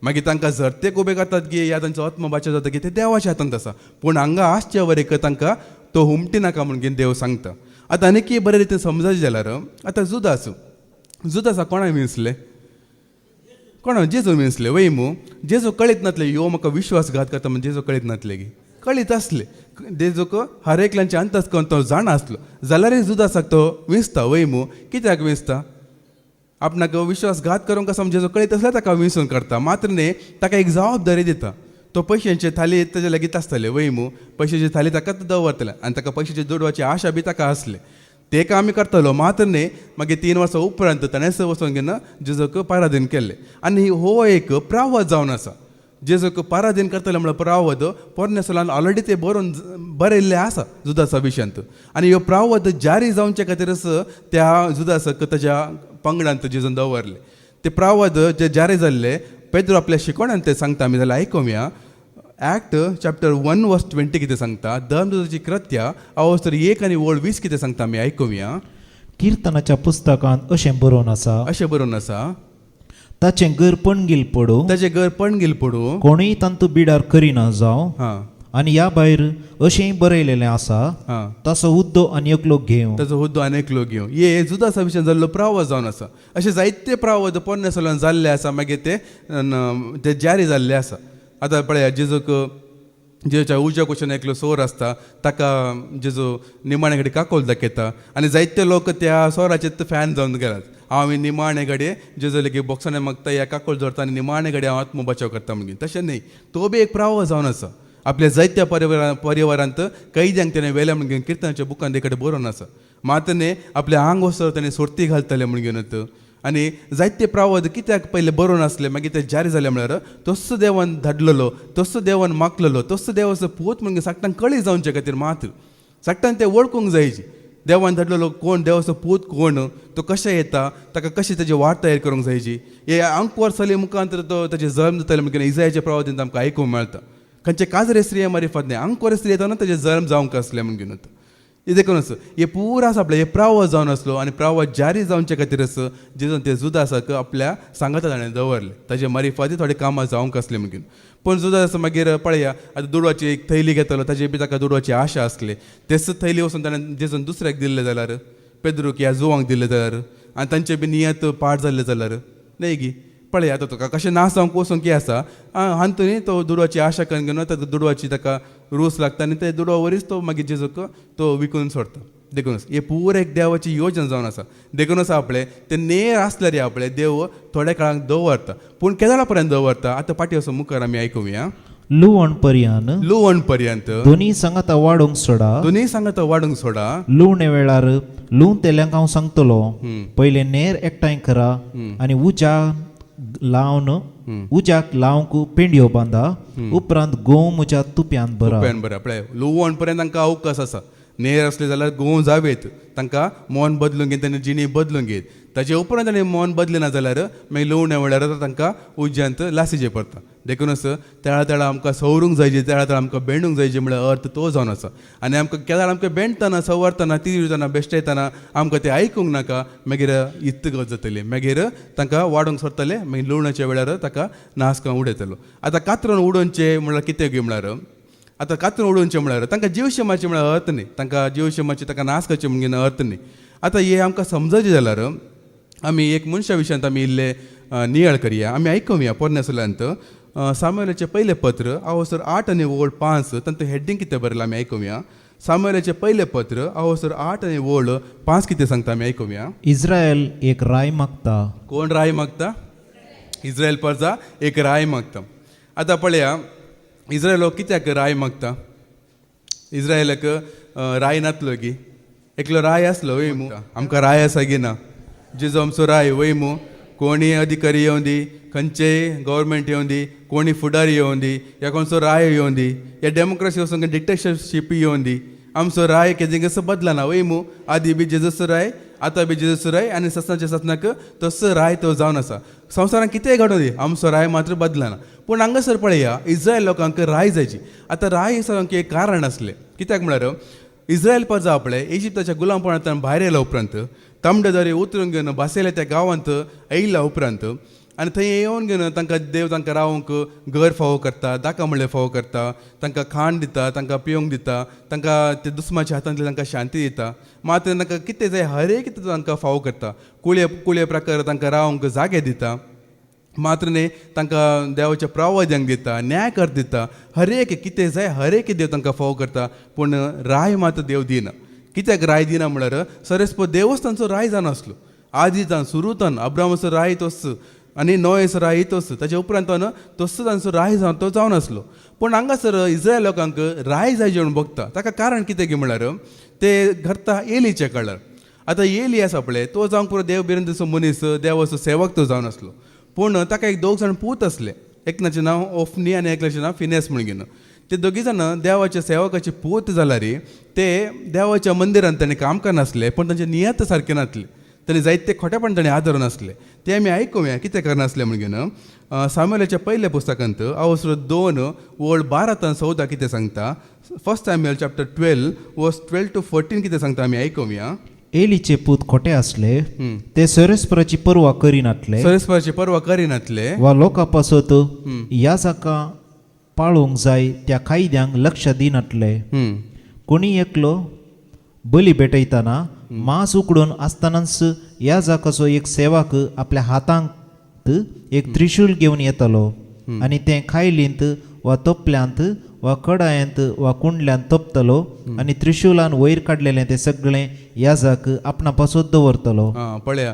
मागीर तांकां जरतेक उबे करतात की या तांचो आत्म बाचा जाता की ते देवाच्या हातांत आसा पूण हांगा आसचे वरेक तांकां तो हुमटी नाका म्हणून देव सांगता आतां आनीक बरे रितीन समजायचें जाल्यार आतां जुदासा कोणा मिसले कोणा जेजू मिसले वयमू जेजू कळीत नातले यो म्हाका विश्वासघात करता म्हणजे जेजू कळीत नातले की कळीत आसले जेजूक हर एकल्यांचे अंतस करून तो जाण आसलो जाल्यारय जुदासाक तो विसता वयमू कित्याक विसता आपणाक विश्वासघात करूंक आसा जेजू कळीत आसल्यार ताका विसरून करता मात्र न्ही ताका एक जबाबदारी दिता तो पयशांचे थाली ताजे लागीत आसतले वयमू पयशांची थाली ताकाच दवरतले आनी ताका पयशांची जोडवाची आशा बी ताका आसले ते काम आमी करतलो मात्र न्ही मागीर 3 वर्सां उपरांत ताणें वचून घेवन जेजूक पाराधीन केल्लें आनी हो एक प्रावद जावन आसा जेजूक पाराधीन करतले म्हळ्यार प्रावद पोरनेसलान ऑलरेडी ते बरयल्ले आसा जुदासा विशयांत आनी ह्यो प्रावद जारी जावचे खातीरच त्या जुदासाक ताज्या पंगडांत जेजून दवरले ते प्रावद जे जारी जाल्ले पेद्रो आपल्या शिकोवण्यान ते सांगता आमी जाल्यार आयकुया ॲक्ट चॅप्टर 1 वर्स 20 कितें सांगता धर्मदूताची कृत्या अवस्तर 1 आनी वळ 20 कितें सांगता आमी आयकुया किर्तनाच्या पुस्तकांत अशें बरोवन आसा ताचें घर पणगील पडूं कोणीय तांतू बिडार करिना जावं आनी ह्या भायर अशेंय बरयलेलें आसा ताचो हुद्दो आनी एकलो घेवं हे जुदासा विशयान जाल्लो प्रावद जावन आसा अशें जायते प्रावद पोरनेसलान जाल्ले आसा मागीर ते जारी जाल्ले आसा आतां पळया जेजूच्या उज्या कुशीन एकलो सोर आसता ताका जेजू निमाणे घडी काकोल दाखयता आनी जायते लोक त्या सोराचे फॅन जावन गेल्यात हांव निमाणे घडये जेजू लेगीत बॉक्सांनी मागता ह्या काकोल जोडटा आनी निमाणे घडये हांव आत्म बचाव करता म्हणून तशें न्ही तो बी एक प्रावद जावन आसा आपल्या जायत्या परिवारांत कैद्यांक तेणें वेल्या म्हणून किर्तनाच्या बुकान ते कडेन बरोवन आसा मात्र न्ही आपल्या आंग वसर तेणें सोडती घालतले म्हणून आनी जायते प्रावद कित्याक पयले बरोवन आसले मागीर ते जारी जाले म्हळ्यार तस्सो देवान धाडलेलो तस्सो देवान मागलेलो तस्सो देवाचो पूत म्हणून साकटांक कळी जावचे खातीर मात्र साकटांक ते वळखूंक जायची देवान धाडलेलो कोण देवाचो पूत कोण तो कशें येता ताका कशी ताची वाट तयार करूंक जायची हे अंकवर चली मुखांतर तो ताचे जल्म जाताले म्हणून इजायाच्या प्रावदीन आमकां आयकूंक मेळटा खंयचे काजरे स्त्रिये मारिफत न्ही अंकवर स्त्री येताना ताचे जल्म जावंक आसले म्हणून हे देखून हे पुरा आसा आपले हे प्रावद जावन आसलो आनी प्रावद जारी जावचे खातीरच जेजून ते जुदासाक आपल्या सांगाता ताणें दवरले ताजे मारिफती थोडे कामां जावंक आसले म्हणून पूण जुदास मागीर पळया आतां दुडवाची एक थैली घेतलो ताजे बी ताका दुडवाची आशा आसली तेच थैली वचून ताणें जेजून दुसऱ्याक दिल्ले जाल्यार पेद्रूक ह्या जुवांक दिले जाल्यार आनी तांचे बी नियत पाड जाल्ले जाल्यार न्ही गी पळय आतां तुका कशें नास जावंक वचूंक कितें आसा हांतून तो दुडवाची आशा करून घेवन ताका दुडवाची ताका रूस लागता आनी ते दुडवा वरीच तो मागीर जेजूक तो विकून सोडता देखूनच हे पुरे एक देवाची येवजण जावन आसा देखूनच आपले ते नेर आसल्यार आपले देव थोड्या काळाक दवरता पूण केदारा पर्यंत दवरता आतां पाटी वचून मुखार आमी आयकुया लुवण पर्यंत दोनी सांगाता वाडूंक सोडा लुवणे वेळार लुवन तेल्यांक हांव सांगतलो पयले नेर एकठांय करा आनी उज्याक लावंक पेंड्यो बांदा उपरांत गोव म्हज्या तुप्यान बरा पळय लुवण पर्यंत तांकां अवकाश आसा नेर असले जाल्यार गोव जावेत तांकां मोन बदलूंक घेत तांणी जिणी बदलूंक घेत ताचे उपरांत ताणें मोन बदलिना जाल्यार मागीर लुवण्या वेळार तांकां उज्यांत लासिचें पडटा देखूनच तेळा आमकां सवरूंक जायचे तेळा आमकां बेंडूंक जायचे म्हळ्यार अर्थ तो जावन आसा आनी आमकां केदार आमकां बेंडटना सवरतना तिरतना बेश्टयतना आमकां तें आयकूंक नाका मागीर इत्तगत जातली मागीर तांकां वाडोवंक सोदतले मागीर लुवण्याच्या वेळार ताका नासकां उडयतलो आतां कातरून उडोवचें म्हळ्यार कितें गे म्हळ्यार आतां कातरून उडोवचें म्हळ्यार तांकां जीवशेमाचें म्हळ्यार अर्थ न्ही तांकां जीवशेमाचें ताका नास करचें म्हणून अर्थ न्ही आतां हे आमकां समजचें जाल्यार आमी एक मनशा विशयांत आमी इल्ले नियाळ करया आमी आयकुया पोरनेसलांत सामुएलाचें पयलें पत्र अवसर 8 आनी वळ 5 तांचें हेडिंग कितें बरयलां आमी आयकुया सामुएलाचें पयलें पत्र अवसर 8 आनी वळ 5 कितें सांगता आमी आयकुया इस्रायल एक राय मागता कोण राय मागता इस्रायल प्रजा एक राय मागता आतां पळया इस्रायल कित्याक राय मागता इस्रायलाक राय नातलो गी एकलो राय आसलो वयमू आमकां राय आसा गी ना जेजू आमचो राय वयमू कोणी अधिकारी येवन दी खंयचेय गव्हर्मेंट येवन दी कोणी फुडारी येवन दी या कोणचो राय येवन दी या डेमोक्रेसी वचून डिक्टेटरशीप येवन दी आमचो राय केदें कसो बदलना वयमू आदी बी जेजूचो राय आतां बी जेजूचो राय आनी ससनाच्या ससनाक तस्सो राय तो जावन आसा. संवसारांत कितेंय घडों दी आमचो राय मात्र बदलना. पूण हांगासर पळया इस्रायल लोकांक राय जायची. आतां राय जावंक एक कारण आसलें. कित्याक म्हळ्यार इस्रायल प्रजा आपले इजिप्ताच्या गुलामपणांतल्यान भायर येयल्या उपरांत तांबडे दर्या उतरून घेवन बासेल्या त्या गांवांत येयल्या उपरांत आनी थंय येवन घेवन तांकां देव तांकां रावंक घर फावो करता, दाका म्हणलें फावो करता, तांकां खाण दिता, तांकां पिवंक दिता, तांकां ते दुस्माच्या हातांतल्यान तांकां शांती दिता. मात्र तांकां कितें जाय हर एक कितें तांकां फावो करता. कुळे प्रकार तांकां रावंक जागे दिता. मात्र न्ही तांकां देवाच्या प्रवाद्यांक दिता, न्याय कर दिता, हर एक कितें जाय हर एक देव तांकां फावो करता. पूण राय मात्र देव दिना. कित्याक राय दिना म्हळ्यार सरेस्प देवच तांचो राय जावन आसलो. आदींच्यान सुरूतान अब्रामाचो राय तोच आनी नोयेचो राय तोच, ताच्या उपरांत तस्सो तांचो राय तो जावन आसलो. पूण हांगासर इस्रायल लोकांक राय जाय जेवण बगता. ताका कारण कितें की म्हळ्यार ते घडता एलीच्या काळार. आतां एली आसा पळय तो जावंक पुरो देव बिरंदीचो मनीस, देवाचो सेवक तो जावन आसलो. पूण ताका एक दोग जाण पूत आसले. एकल्याचें नांव ओफनी आनी एकल्याचें नांव फिनेस म्हूण घेवन. ते दोगी जाण देवाच्या सेवकाचे पूत जाल्यार ते देवाच्या मंदिरांत ताणें काम करनासले. पूण तांचे नियत सारके नासले. ताणें जायते खोटेपण ताणें आदरून आसले. ते आमी आयकुया कितें करनासले म्हूण घेवन. सामुएलाच्या पयल्या पुस्तकांत अवसर 2:12-14 कितें सांगता. फर्स्ट सॅम्युएल चॅप्टर 12 वर्स 12 to 14 कितें सांगता आमी आयकुया. एलीचे पूत खोटे असले, ते सरेस्पराची पर्वा करिनातले, सरेस्पराची पर्वा करिनातले वा लोकां पासत याजकां पाळूंक जाय त्या कायद्यांक लक्ष दिनातले. कोणी एकलो बली भेटयतना मांस उकडून आसतनाच याजकाचो एक सेवक आपल्या हातांत एक त्रिशूल घेवन येतलो आनी तें खायलींत वा तोपल्यांत वा कडायांत वा कुंडल्यांत तोपतलो आनी त्रिशूलान वयर काडलेलें तें सगळें याजक आपणा पासत दवरतलो. पळया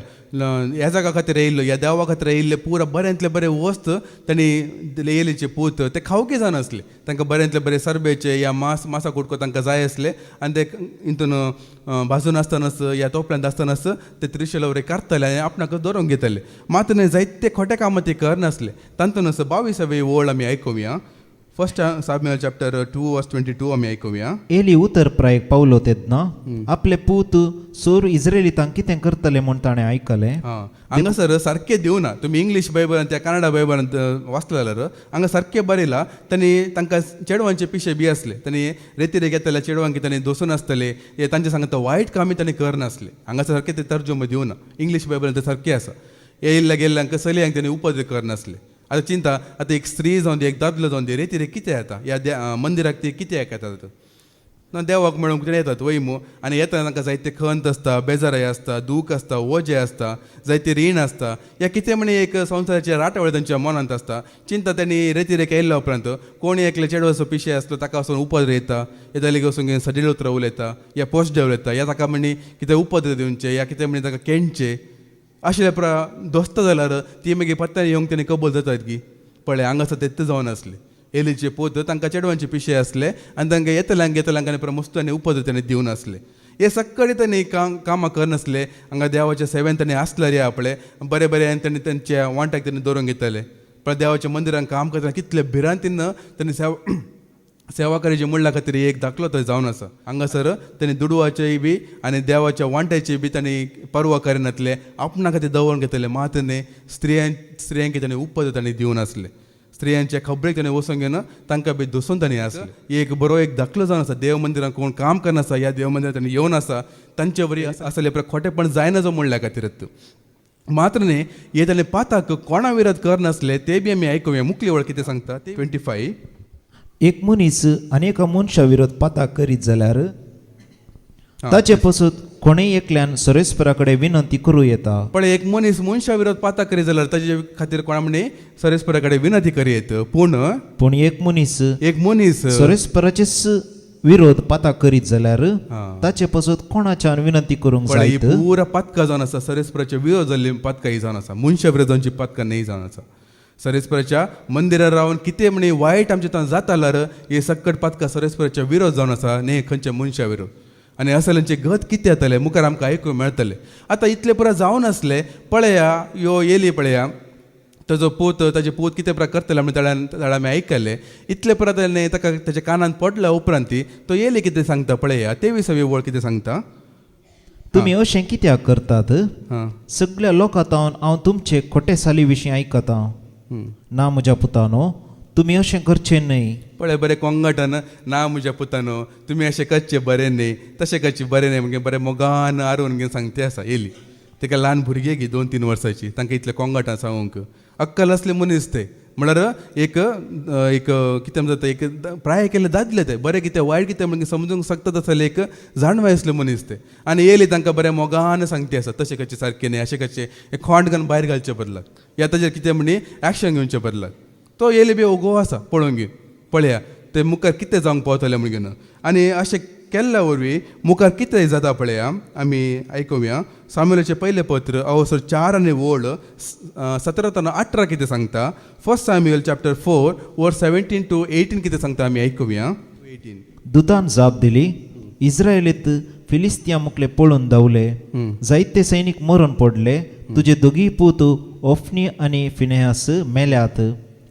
याजका खातीर येयल्लो ह्या देवा खातीर येयल्ले पुरा बऱ्यांतले बरें वस्त तांणी येयलेचे पूत ते खावके जावन आसले. तांकां बऱ्यांतले बरें सरबेचे या मासा कुडको तांकां जाय आसले आनी ते हितून भाजून आसतनाच या तोपल्यांत आसतनाच ते त्रिशूला वरें काडटले आनी आपणाक दवरूंक घेतले. मात्र जायते खोटे कामां ते करनासले. तांतून 22वी ओळ आमी आयकुया. फर्स्ट सॅम्युएल चॅप्टर 2 वर्स 22 आमी आयकुया. एली उतर प्रायेक पावलो तेदना आपले पूत सोर इस्रायलितांक कितें करतले म्हूण ताणें आयकलें. हांगासर सारकें दिवना. तुमी इंग्लीश बायबलांत त्या कन्नडा बायबलांत वाचले जाल्यार हांगा सारकें बरयलां. तांणी तांकां चेडवांचे पिशे बी आसले. तांणी रेतीरेक येताल्या चेडवांक तांणी दोसून आसतले. हे तांचे सांगता वायट कामी तांणी करनासले. हांगासर सारकें ते तर्जुमो दिवना. इंग्लीश बायबलांत ते सारकें आसा. येयल्ल्या गेल्ल्यांक चलयांक तांणी उपद्र करनासले. आतां चिंता आतां एक स्त्री जावन दी एक दादलो जावन दी रेतीरेक कितें येता ह्या मंदिराक ते कितें येतात ना देवाक मेळूंक ते येतात वयमू आनी येता तांकां जायते खंत आसता, बेजाराय आसता, दूख आसता, वजें आसता, जायते रीण आसता. या कितें म्हणे एक संवसाराचे राटवळे तांच्या मनांत आसता. चिंता तांणी रेतीरेक येयल्ल्या उपरांत कोणी एकले चेडवाचो पिशे आसलो ताका वचून उपद्र येता. येता लेगीत वचून घेवन सडील उतरां उलयता या पोस्ट उलयता या ताका म्हणी कितें उपद्र दिवचे या कितें म्हणे ताका केणचे अशें दोस्त जाल्यार ती मागीर पत्त्यान येवंक तेणी कबूल जातात की पळय हांगासर तेच जावन आसले. एलीचे पोत तांकां चेडवांचे पिशे आसले आनी तांकां येतल्यांक आनी मुस्तांनी उपद्र ताणें दिवन आसले. हे सक्कळी तांणी कामां करनासले. हांगा देवाच्या सेवेन ताणें आसल्यार या पळय बरें बरें तांणी तांच्या वांट्याक तांणी दवरूंक घेतले. पण देवाच्या मंदिरांत काम करतना कितले भिरांतीन तांणी सेवाकारीचे मुळ्ळा खातीर एक दाखलो थंय जावन आसा. हांगासर तांणी दुडवाचेय बी आनी देवाच्या वांट्याचे बी तांणी पर्वा करिनातले. आपणा खातीर दवरून घेतले. मात न्ही स्त्रियांक तांणी उपद्र तांणी दिवन आसले. स्त्रियांच्या खबरेक ताणें वचून घेवन तांकां बी दुसून तांणी आसले. एक बरो एक दाखलो जावन आसा. देव मंदिरांत कोण काम करनासा ह्या देव मंदिरांत तांणी येवन आसा तांचे वरी आसले खोटेपण जायना जो म्हणल्या खातीरच. मात्र न्ही हे ताणें पाताक कोणा विरोध करनासले ते बी आमी आयकुया. मुखली वळ कितें सांगता ते 25. एक मनीस अनेक मनशा विरोध पाताक करीत जाल्यार ताचे पासत कोणेय एकल्यान सरेस्परा कडेन विनंती करूं येता. पण एक मनीस मनशा विरोध पाताक करीत जाल्यार ताचे खातीर कोणा म्हणे सरेस्परा कडेन विनंती करीत. पूण एक मनीस सरेस्पराचेच विरोध पाताक करीत जाल्यार ताचे पासत कोणाच्यान विनंती करूंक जाय. पुरा पातकां जावन आसा. सरेस्पराचे विरोध जाल्ली पातकां ही जावन आसा. मनशा विरोधांची पातकां न्ही जावन आसा. सरेस्पराच्या मंदिरार रावन कितें म्हणे वायट आमचे थंय जाता जाल्यार हे सक्कट पातकां सरेस्पराच्या विरोध जावन आसा न्ही खंयच्या मनशा विरोध. आनी असल्यांचे गत कितें जातले मुखार आमकां आयकूंक मेळटले. आतां इतले पुरा जावन आसले. पळया यो येयली पळया ताजो ताजे पूत कितें प्रकार करतले आमी ताळ्या आमी आयकले. इतले पुरा ताणें ताका ताच्या कानांत पडल्या उपरांत तो येयली कितें सांगता पळया. 23वी ओळ कितें सांगता. तुम्ही अशें कित्याक करतात? हां सगळ्या लोकांतावन हांव तुमचे खोटे साली विशीं आयकतां. ना म्हज्या पुतानो, तुम्ही अशें करचें न्हय. पळय बरें कोंगटान ना म्हज्या पुतानो तुमी अशें कच्चे बरें न्ही तशें कच्चे बरें न्ही म्हणजे बरें मोगान आरोवन घेवन सांगते आसा येयली. तेका ल्हान भुरगीं गी 2-3 वर्सांची तांकां इतलें कोंगटान सांगूंक अक्कल असले मनीस ते म्हळ्यार एक कितें जाता एक प्राय केले दादले ते बरें कितें वायट कितें म्हणजे समजूंक शकता तसले एक जाणवाय असले मनीस ते आनी येयली तांकां बरें मोगान सांगते आसा तशें कशें सारकें न्ही अशें कशें एक खोंड घालून भायर घालचे बदलाक या ताजेर कितें म्हणी एक्शन घेवचे बदलाक तो येयली बी ओगो आसा पळोवंक घे पळया ते मुखार कितें जावंक पावतलें म्हणून आनी अशें केल्ल्या वरवीं मुखार कितें जाता पळया आमी आयकुया. सामुएलाचें पयलें पत्र अवसर 4 आनी वोळ 17-18 कितें सांगता. फर्स्ट सामुएल चॅप्टर 4 वर्स 17 to 18 कितें सांगता आमी आयकुया. 18 दुतान जाप दिली, इस्रायलीत फिलिस्तियां मुखले पळून धांवले. जायते सैनीक मरून पडले. तुजे दोगी पूत ओफनी आनी फिनेहास मेल्यात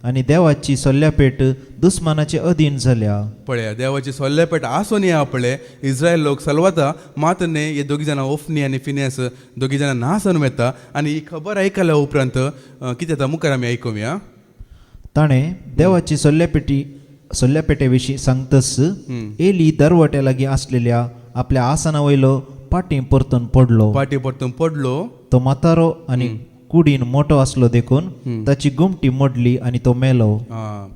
आनी देवाची सोल्ल्यापेट दुस्मानाचे अधीन जाल्या. पळया देवाची सोल्ल्यापेट आसून या पळय इस्रायल लोक सलवता मात न्ही हे दोगी जाणां ओफनी आनी फिनेस दोगी जाणां नासन वेता आनी ही खबर आयकल्या उपरांत कितें जाता मुखार आमी आयकुया. ताणें देवाची सोल्ल्यापेटे विशीं सांगतस एली दरवट्या लागीं आसलेल्या आपल्या आसना वयलो पाटी परतून पडलो. पाटी परतून पडलो. तो म्हातारो आनी कुडीन मोठो आसलो देखून ताची गुमटी मोडली आनी तो मेलो.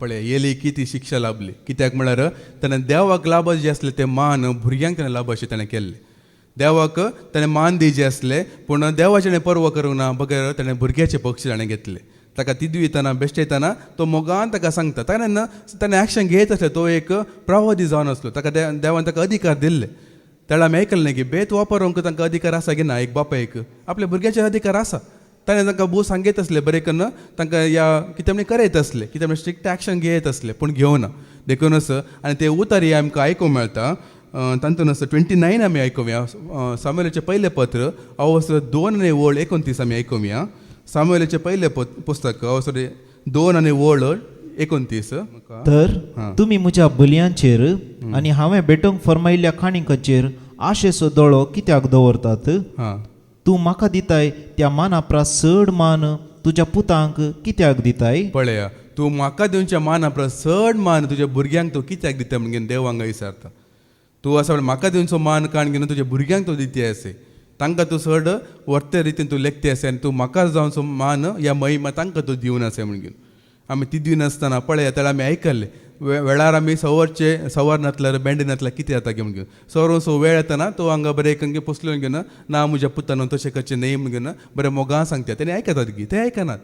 पळय येली किती शिक्षा लाभली कित्याक म्हळ्यार ताणें देवाक लाभ जे आसले ते मान भुरग्यांक ताणें लाभ अशें ताणें केल्ले. देवाक ताणें मान दिवचे आसले पूण देवाचें पर्व करूंक ना बगर ताणें भुरग्याचे पक्ष ताणें घेतले. ताका तिदवितना बेश्टयतना तो मोगान ताका सांगता ताणें एक्शन घेत आसले. तो एक प्रवादी जावन आसलो ताका देवान ताका अधिकार दिल्ले. त्याला आमी आयकलें न्ही की बेत वापरूंक तांकां अधिकार आसा की ना एक बापायक आपल्या भुरग्याचे अधिकार आसा. ताणें तांकां भू सांगीत असले बरें कन्न तांकां या कितें म्हणे करयत असले कितें म्हणे स्ट्रिक्ट एक्शन घेयत असले पूण घेवना देखूनच आनी ते उतारी आमकां आयकूंक मेळटा. तातूंत 29 आमी आयकुया. सामुएलाचें पयलें पत्र अवसर 2 आनी वोळ 29 आमी आयकुया. सामुएलाचें पयलें पुस्तक अवसर 2 आनी वोळ 29. तर तुमी म्हज्या बलयांचेर आनी हांवें भेटोवंक फर्मायिल्ल्या काणिकाचेर आशेचो दोळो कित्याक दवरतात? तूं म्हाका दिताय त्या मानापरा चड मान तुज्या पुतांक कित्याक दिताय? पळया तूं म्हाका दिवच्या मानापरा चड मान तुज्या भुरग्यांक तूं कित्याक दिता म्हणून देव हांगा विचारता. तूं असो म्हाका दिवचो मान काण घेवन तुज्या भुरग्यांक तूं दिते असे तांकां तूं चड वर्ते रितीन तूं लेखते असे आनी तूं म्हाका जावचो मान या महिमा तांकां तूं दिवन असे म्हणून आमी तिदवी नासतना पळया त्याला आमी आयकल्ले वेळार आमी सवार नातल्यार बँडी नातल्यार कितें जाता घेवन सवरून सो वेळ येतना तो हांगा बरें एक पोसलो घेवन ना म्हज्या पुतान तशें कशें न्ही म्हणून बरें मोगां सांगता तेणी आयकतात गी ते आयकनात.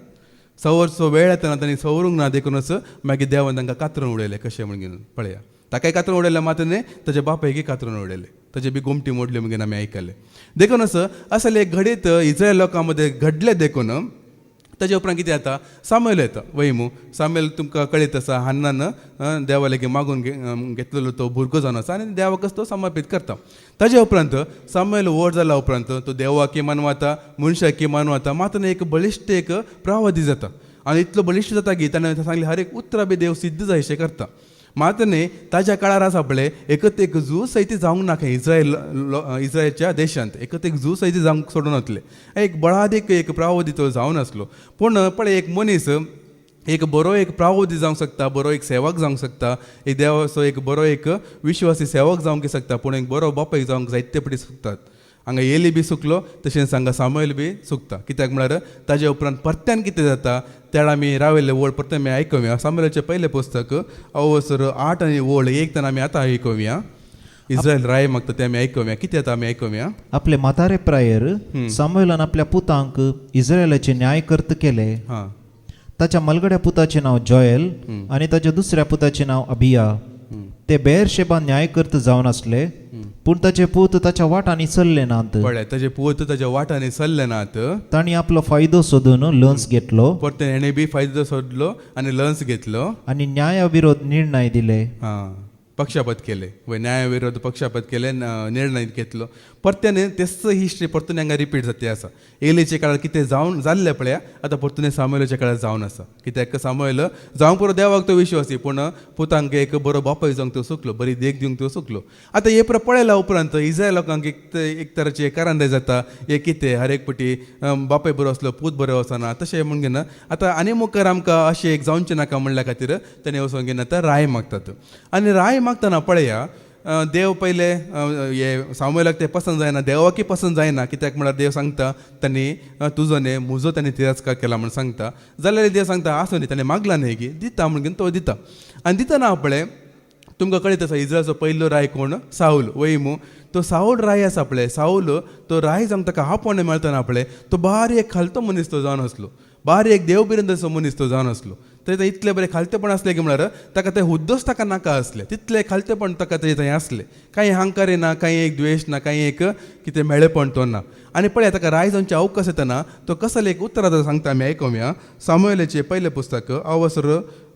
सो वेळ येतना तांणी सवरूंक ना देखूनच मागीर देवान तांकां कातरून उडयलें कशें म्हणून पळया ताकाय कातरून उडयलें मात न्ही ताच्या बापायकी कातरून उडयलें ताचे बी गुमटी मोडली म्हणून आमी आयकलें. देखूनच असले एक घडीत इस्रायल लोकां मदें घडले देखून ताजे उपरांत कितें जाता सामुएल येता वैमू. सामुएल तुमकां कळीत आसा हन्नान देवा लागीं मागून घेतलेलो तो भुरगो जावन आसा आनी देवाकच तो समर्पीत करता. ताजे उपरांत सामुएल व्हड जाल्या उपरांत तो देवाकी मानवता मनशाकी मानवता मात एक बलिश्ट एक प्रवादी जाता आनी इतलो बलिश्ट जाता की ताणें सांगलें हर एक उतरां बी देव सिद्ध जायशें करता. मात न्ही ताज्या काळार आसा पळय एकत एक झू सैती जावंक नाका इस्रायलच्या देशांत एकत एक झू सैती जावंक सोडून वतले. एक बळादीक एक प्रावोदी तो जावन आसलो पूण पळय एक मनीस एक बरो एक प्रावोदी जावंक शकता बरो एक सेवक जावंक शकता एक देवाचो एक बरो एक विश्वासी सेवक जावंक शकता पूण एक बरो बापायक जावंक जायते पटी चुकतात. हांगा येली बी चुकलो तशेंच हांगा सामुएल बी चुकता कित्याक म्हळ्यार ताजे उपरांत परत्यान कितें जाता त्याला आमी रावयल्ले वोळ परतें आमी आयकुया. सामुएलाचें पयलें पुस्तक अवसर 8 आनी वोळ 1 आमी आतां आयकुया. इस्रायल राय मागता ते आमी आयकुया कितें जाता आमी आयकुया. आपले म्हातारे प्रायर सामुएलान आपल्या पुतांक इस्रायलाचे न्यायकर्ते केले. ताच्या मलगड्या पुताचें नांव जोएल आनी ताच्या दुसऱ्या पुताचें नांव अबिया. ते बेरशेबा न्यायकर्ते जावन आसले पूण ताचे पूत ताच्या वाटांनी चल्ले नात. पळय ताचे पूत ताच्या वाटांनी चल्ले नात. तांणी आपलो फायदो सोदून लंच घेतलो. परते हेणे बी फायदो सोदलो आनी लंच घेतलो आनी न्याया विरोध निर्णय दिले. पक्षपात केले व न्यायाविरोध पक्षपात केले निर्णय घेतलो परत्याने तेच हिस्ट्री परतून हांगा रिपीट जाते आसा एलीच्या काळात कितें जावन जाल्लें पळया आतां परतून सामुएलाच्या काळात जावन आसा कित्याक सामुएल जावंक पुरो देवाक तो विश्वासी पूण पुतांक एक बरो बापाय जावंक तो चुकलो बरी देख दिवंक तो चुकलो आतां हे पळयला उपरांत इस्रायल लोकांक एक तराची कारांदे जाता हे कितें हर एक पटी बापाय बरो असलो पूत बरो वचना तशें म्हण घेना आतां आनी मुखार आमकां अशें एक जावचें नाका म्हणल्या खातीर ताणें वचून घेवन आतां राय मागतात आनी राय मागतना पळया देव पहिले हे सामुएलाक ते पसंत जायना देवाकय पसंत जायना कित्याक म्हळ्यार देव सांगता तांणी तुजो न्ही म्हजो तांणी तिरस्कार केला म्हण सांगता जाल्यार देव सांगता आसूं न्ही ताणें मागला न्ही की दिता म्हणून तो दिता आनी दितना पळय तुमकां कळीत आसा इस्रायलचो पयलो राय कोण साऊल वैमू तो साऊल राय आसा पळय साऊल तो राय जावन ताका आपोवणें मेळतना पळय तो बारी एक खालतो मनीस तो जावन आसलो बारी एक देवबिरंदसो मनीस तो जावन आसलो थंय इतले बरें खालतेपण आसले की म्हळ्यार ताका ते हुद्दोस ताका नाका आसले तितले खालतेपण ताका थंय आसले कांय अहंकारी ना कांय एक द्वेश ना कांय एक कितें मेळेपण तो ना आनी पळय ताका राय जावचे अवकाश येतना तो कसले एक उत्तर सांगता आमी आयकोवया सामुएलाचें पयलें पुस्तक अवसर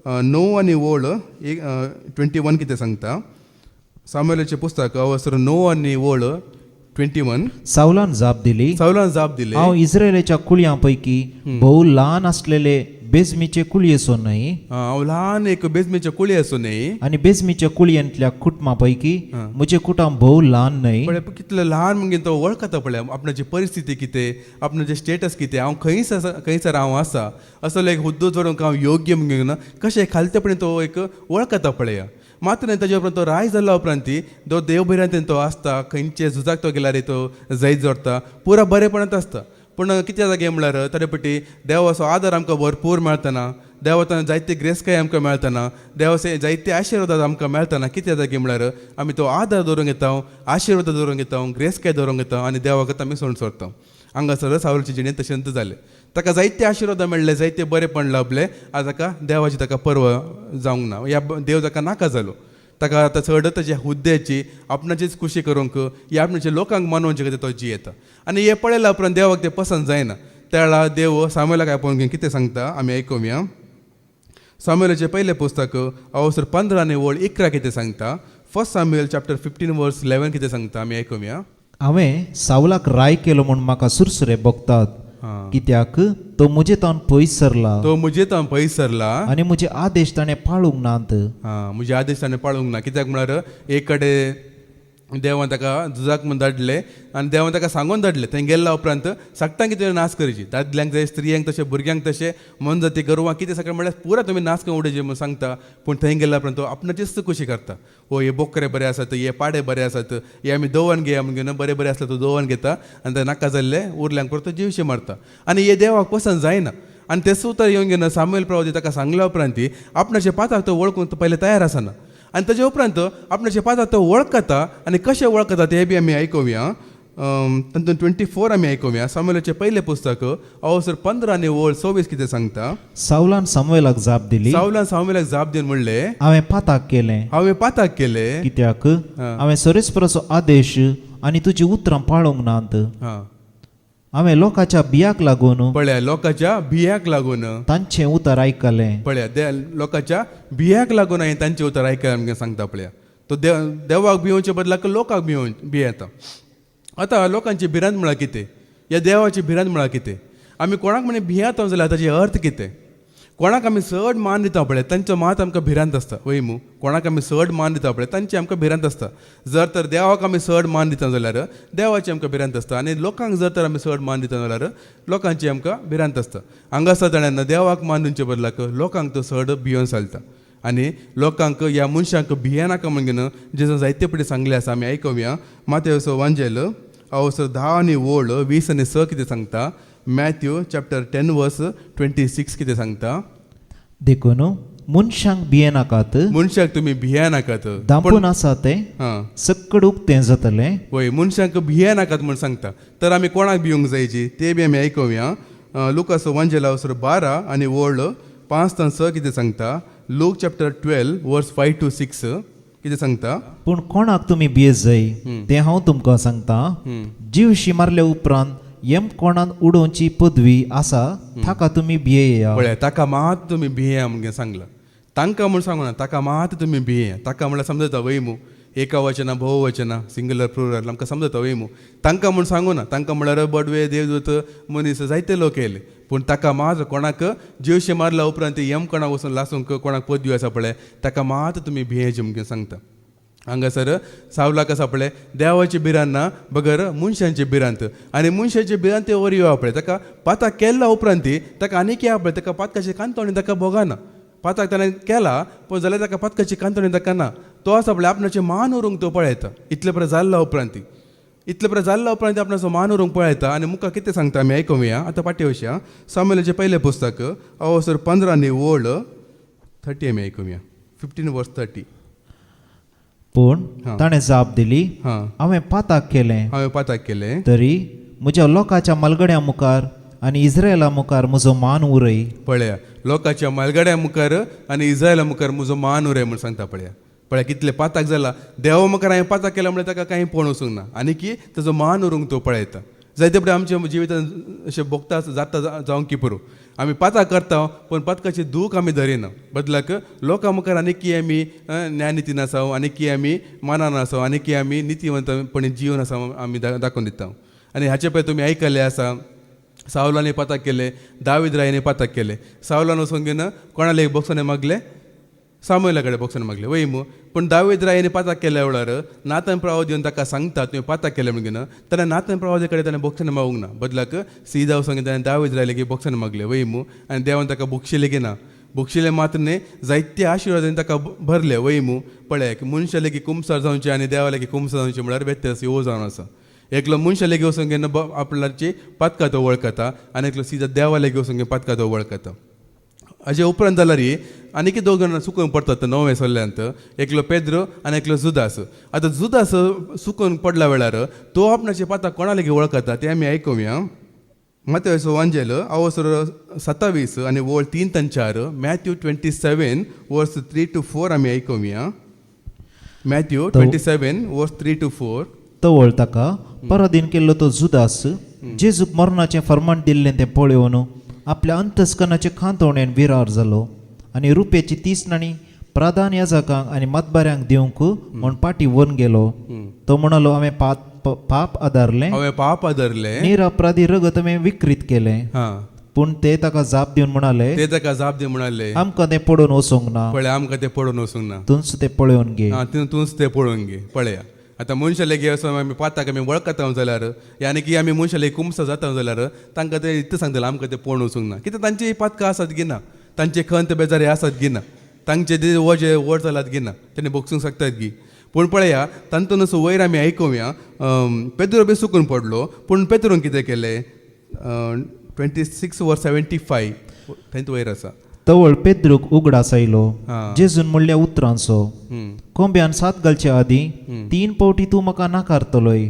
9 आनी वोळ 21 कितें सांगता सामुएलाचें पुस्तक अवसर 9 आनी वोळ 21 सावलान जाप दिली हांव इस्रायलाच्या कुळयां पैकी भोव ल्हान असलेले बेजमीचे कुळयेसो न्हय हांव ल्हान एक बेजमीचे कुळी आसूं न्ही आनी बेजमीच्या कुळयांतल्या कुटुंबा पैकी म्हजें कुटुंब भोव ल्हान न्हय पळय कितले ल्हान म्हणजे तो वळखता पळय आपणाची परिस्थिती कितें आपणाचें स्टेटस कितें हांव खंयसर हांव आसा असो एक हुद्दो जोडूंक हांव योग्य म्हणून कशें खालतेपणी तो एक वळखता पळया मात्र ताजे उपरांत तो राय जाल्लो उपरांत तो देवबिरांतेन तो आसता खंयचे झुजाक तो गेल्यार तो जैत जोडटा पुरा बरेपणांत आसता पूण कित्या जागे म्हळ्यार ताचे पटी देवाचो आदार आमकां भरपूर मेळतना देवातान जायते ग्रेस्काय आमकां मेळतना देवाचे जायते आशिर्वाद आमकां मेळतना कित्या जागे म्हळ्यार आमी तो आदार दवरूंक येता आशिर्वाद दवरूंक येता ग्रेस्काय दवरूंक येता आनी देवाक आमी सोडून सोडटा हांगासर सावलाच्या जिणेंत तशेंच जालें ताका जायते आशिर्वाद मेळ्ळे जायते बरेपण लाभले आज ताका देवाची ताका पर्व जावंक ना ह्या देव ताका नाका जालो ताका आतां चड ताच्या हुद्द्याची आपणाचीच खुशी करूंक या आपणाच्या लोकांक मनोवचे खातीर तो जियेता आनी हे पळयल्या उपरांत देवाक तें पसंत जायना त्या वेळार देव सामुएलाक आपोवन घेवन कितें सांगता आमी आयकोवया सामुएलाचें पयलें पुस्तक अवसर 15 आनी वोळ 11 कितें सांगता फर्स्ट सामुएल चॅप्टर 15 वर्स 11 कितें सांगता आमी आयकोवया हांवें सावलाक राय केलो म्हूण म्हाका सुरसुरे भोगतात कित्याक तो म्हजे तावन पयस सरला आनी म्हजे आदेश ताणें पाळूंक नात म्हजे आदेश ताणें पाळूंक ना कित्याक म्हळ्यार एक कडेन देवान ताका झुजाक म्हूण धाडले आनी देवान ताका सांगून धाडले थंय गेल्ल्या उपरांत सक्तांक कितें नाश करची दादल्यांक जाय स्त्रियांक तशें भुरग्यांक तशें मन जाती गोरवां कितें सगळें म्हळ्यार पुरा तुमी नाश करून उडयचे म्हूण सांगता पूण थंय गेल्या उपरांत तो आपणाचीच खुशी करता हो हे बोकरे बरे आसात हे पाडे बरे आसात हे आमी दोवन घेया म्हण घेवन बरे आसले तो दोवन घेता आनी ते नाका जाल्ले उरल्यांक परतो जीवशे मारता आनी हे देवाक पसंत जायना आनी तेच उतर येवन घेवन सामुएल प्रवादी ताका सांगल्या उपरांत आपणाचे पाताक तो वळखून तो पयले तयार आसना आनी ताजे उपरांत आपणाचे पाताक तो वळखता आनी कशें वळखता ते बी आमी आयकोवया तातूंत 24 आमी आयकोवया सामुएलाचें पयलें पुस्तक अवसर 15 आनी वोळ 26 कितें सांगता सावलान सामुएलाक जाप दिली सामुएलाक जाप दिवन म्हणलें हांवें पाताक केलें कित्याक हांवें सरेस्पराचो आदेश आनी तुजी उतरां पाळोवंक नात हांवें लोकांच्या बियाक लागून पळया लोकांच्या बियाक लागून तांचें उतर आयकलें पळया लोकांच्या बियाक लागून हांवें तांचें उतर आयकलें आमकां सांगता पळया तो देवाक भिवचे बदलाक लोकांक भियेता आतां लोकांची भिरांत म्हळ्यार कितें ह्या देवाची भिरांत म्हळ्यार कितें आमी कोणाक म्हणे भियेता जाल्यार ताचे अर्थ कितें कोणाक आमी चड मान दिता पळय तांचो मात आमकां भिरांत आसता वैमू कोणाक आमी चड मान दिता पळय तांची आमकां भिरांत आसता जर तर देवाक आमी चड मान दिता जाल्यार देवाची आमकां भिरांत आसता आनी लोकांक जर तर आमी चड मान दिता जाल्यार लोकांची आमकां भिरांत आसता हांगासर ताणें देवाक मान दिवचे बदलाक लोकांक तो चड भियोन चलता आनी लोकांक ह्या मनशांक भियेनाका म्हणून जेजून जायते पटी सांगले आसा आमी आयकोवया मातेवचो वांजेल अवसर 10 आनी वोळ 20 आनी 6 कितें सांगता मॅथ्यू चॅप्टर 10 वर्स 26 कितें सांगता देखून मनशांक भियेनाकात मनशाक तुमी भियेनाकात दांपून आसा ते सक्कड उक्तें जातलें वय मनशांक भियेनाकात म्हूण सांगता तर आमी कोणाक भिवंक जायची ते बी आमी आयकोवया लुकाचो वांजेल अवसर 12 आनी वोळ 5 ते 6 कितें सांगता लूक चॅप्टर 12 वर्स 5 to 6 कितें सांगता पूण कोणाक तुमी भियेत जाय तें हांव तुमकां सांगता जीवशी मारल्या उपरांत येम कोणान उडोवची पदवी आसा ताका तुमी भियेया पळय ताका मात तुमी भियेया म्हणून सांगला तांकां म्हूण सांगू ना, ताका मात तुमी भिये. ताका म्हळ्यार समजता वैमू, एका वचना बहुवचना, सिंगुलर प्लुरल आमकां समजता वैमू. तांकां म्हूण सांगू ना, तांकां म्हळ्यार बडवे देवदूत मनीस जायते लोक येयले, पूण ताका मात कोणाक जेवशे मारला उपरांत यम कोणाक वचून लासूंक कोणाक पदवी आसा पळय, ताका मात तुमी भियेचे म्हणून सांगता. हांगासर सावलाक आसा पळय, देवाचे बिरान ना बगर मनशांचे बिरांत. आनी मनशाचे बिरांत ते वर येवप पळय, ताका पाताक केल्ला उपरांत ताका आनीक या पळय, ताका पातकाची कांतवणी ताका भोगाना. पाताक ताणें केला पूण जाल्यार ताका पातकाची कांतवणी ताका ना. तो आसा पळय आपणाचे मान उरूंक तो पळयता. इतले बरें जाल्ला उपरांत आपणाचो मान उरूंक पळयता. आनी मुखार कितें सांगता आमी आयकुया. आतां पाटी वशया सामुएलाचें पयलें पुस्तक अवसर 15 वोळ 30 आमी आयकुया. 15:30. पूण ताणें जाप दिली, हां हांवें पाताक केलें, हांवें पाताक केलें, तरी म्हज्या लोकाच्या मलगड्या मुखार आनी इस्रायला मुखार म्हजो मान उरय. पळया लोकाच्या मालगड्या मुखार आनी इस्रायला मुखार म्हजो मान उरय म्हूण सांगता. पळया कितले पाताक जाला. देवा मुखार हांवें पाताक केला म्हळ्यार ताका कांय पळोवंक वचूंक ना, आनी की ताजो मान उरूंक तो पळयता. जायते बरें आमच्या जिवितांत अशें भोगता जाता जावं की पुरो आमी पाताक करता पूण पातकाचें दूख आमी धरिना. बदलाक लोकां मुखार आनी की आमी न्यायनितीन आसाव, आनी की आमी मानान आसाव, आनी की आमी नितीवंतपणी जीवन आसा आमी दाखोवन दिता. आनी हाचे पळय तुमी आयकल्लें आसा, सावलांनी पाताक केले, दावीद रायानी पाताक केले. सावलान वचून घेवन कोणाले बोक्साने मागले, सामुएला कडेन बोक्साने मागले वैमू. पूण दावीद रायानी पाताक केल्या वेळार नातन प्रवाद येवन ताका सांगता तुवें पाताक केलें म्हणून घेवन ताणें नातन प्रवादे कडेन ताणें बोक्साने मागूंक ना. बदलाक सीदा वचून ताणें दावीद राया लेगीत बोक्साने मागले वैमू. आनी देवान ताका बुक्षिले की ना, बुक्षिले मात न्ही, जायते आशिर्वादांनी ताका भरले वैमू. पळय मनशा लेगीत कुमसार जावचे आनी देवा लेगीत कुमसार जावचे म्हळ्यार व्यत्यास हो जावन आसा. एकलो मनशा लेगीत वचून घेवन आपल्याची पातका तो वळखता, आनी एकलो सीदा देवा लेगीत वचून घेवन पातका तो वळखता. हाजे उपरांत जाल्यार आनीक दोग जाणां सुकून पडटात नवे सल्ल्यांत, एकलो पेद्रो आनी एकलो जुदास. आतां जुदास सुकून पडल्या वेळार तो आपणाचे पाताक कोणा लेगीत वळखता तें आमी आयकुया. मत्तयाचो वांजेल अवसर 27 आनी वोळ 3 ते 4, मॅथ्यू 27 वर्स 3 to 4 आमी आयकुया. मॅथ्यू 27 वर्स 3 to 4. तवळ ताका पराधीन केल्लो तो जुदास जेजूक मरणाचें फर्माण दिल्लें तें पळोवन आपल्या अंतस्कनाचे खांतवणेन विरार जालो, आनी रुपयाची 30 नाणी प्रधान याजकांक आनी मतबाऱ्यांक दिवंक म्हूण पाटी व्हरून गेलो. तो म्हणलो, हांवें पाप आदारलें, निरपराधी रगत हांवें विकृत केलें. पूण ते ताका जाप दिवन म्हणाले, आमकां तें पडोवन वचोंक ना. आमकां तें पडोवन वचोंक ना, तूंच तें पळोवन घे. तूंच तें पळोवन घे. पळया आतां मनशा लेगीत वचून आमी पाताक आमी वळखता जाल्यार, यानी की आमी मनशा लेगीत कुमसा जाता जाल्यार तांकां ते इतलें सांगतलें आमकां तें पळोवन वचूंक ना. कित्याक तांची पातकां आसात गिना, तांचे खंत बेजारी आसात गिना, तांचे जे वजे वड जालात गिना, तेणे भोगसूंक शकतात गी. पूण पळया तांतून वयर आमी आयकुया पेद्रो बी सुकून पडलो. पूण पेद्रोन कितें केलें, 26 वर्स 75 थंय वयर आसा. तवळ पेद्रूक उगडास आयलो. जेजून म्हणल्या उतरांचो, कोंब्यान 7 घालचे आदीं 3 पावटी तूं म्हाका नाकारतलोय.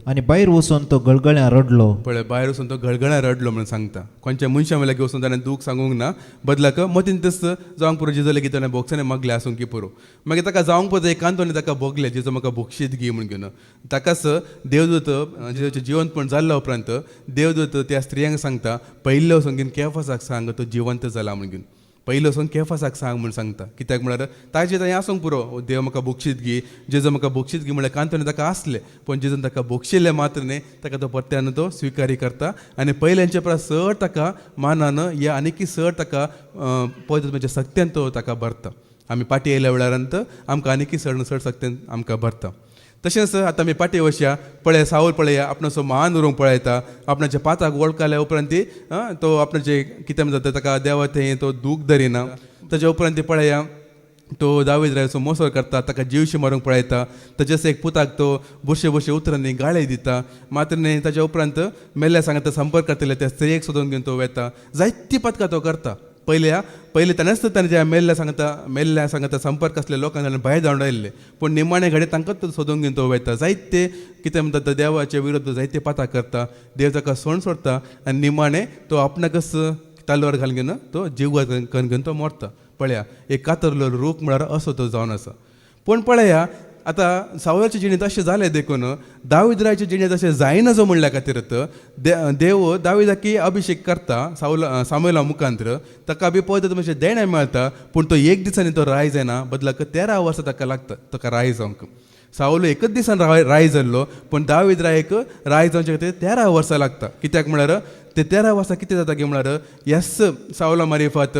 आनी भायर वचून तो गळगळ्यान रडलो. पळय भायर वचून तो गळगळ्यान रडलो म्हणून सांगता. खंयच्या मनशा लागीं वचून ताणें दूख सांगूंक ना. बदलाक मतीन तस जावंक पुरो जेजू लेगीत ताणें भोगसाने मागले आसूंक की पुरो. मागीर ताका जावंक पुरो एकांतोनी ताका भोगले, जेजू म्हाका भोगशीत घे म्हणून घेवन. ताकाच देवदूत जेजूचें जिवंतपण जाल्ल्या उपरांत देवदूत त्या स्त्रियांक सांगता, पयले वचून घेवन केफासाक सांग तो जिवंत जाला म्हणून घेवन. पयलो वचून केफासाक सांग म्हणून सांगता. कित्याक म्हळ्यार ताजें थंय आसूंक पुरो, देव म्हाका भोगशीत घे, जेजू म्हाका भोगशीत घे म्हळ्यार कांतोनी ताका आसले. पूण जेजून ताका भोगशिल्ले मात्र न्ही, ताका तो परत्यान तो स्विकारी करता. आनी पयल्यांच्या परस चड ताका मानान या आनीक चड ताका पवित्र सक्त्यान तो ताका भरता. आमी पाटी येयल्या वेळारांत आमकां आनीक चड सक्त्यान आमकां भरता. तशेंच आतां आमी पाटी वशया. पळय सावल पळया आपणाचो मान उरूंक पळयता. आपणाच्या पाताक वळखल्या उपरांत तो आपणाचे कितें जाता ताका देवा थंय तो दूख धरिना. ताच्या उपरांत पळया तो दावीद रायाचो मोसोर करता, ताका जीवशी मारूंक पळयता. ताच्याच एक पुताक तो बुरशे उतरांनी गाळे दिता. मात्र न्ही ताच्या उपरांत मेल्ल्या सांगता संपर्क करतले त्या स्त्रियेक सोदून घेवन तो वेता. जायती पथकां तो करता. पयले ताणेंच ताणें ज्या मेल्ल्या सांगता संपर्क आसले लोकांक ताणें भायर धांवडायल्ले. पूण निमाणे घडये तांकांच तो सोदून घेवन तो वयता. जायते कितें म्हणटा देवाच्या विरोध जायते पाताक करता. देव ताका सोण सोडटा आनी निमाणे तो आपणाकच तालवार घालून घेवन तो जीव घेवन तो मरता. पळया एक कातरलो रूख म्हळ्यार असो तो जावन आसा. पूण पळया आता सावलाच्या जिणेंत अशें जालें देखून दाविदराच्या जिणेंत अशें जायना जो म्हणल्या खातीरच देव दाविदाकी अभिषेक करता सामुएला मुखांतर ताका बी पळयता मातशें देणें मेळटा पूण तो एक दिसांनी तो राय जायना बदलाक 13 वर्सां ताका लागता ताका राय जावंक सावलो एकच दिसान राय जाल्लो पूण दावीद रायक राय जावचे खातीर 13 वर्सां लागता कित्याक म्हळ्यार ते 13 वर्सां कितें जाता की म्हळ्यार यस सावला मारिफात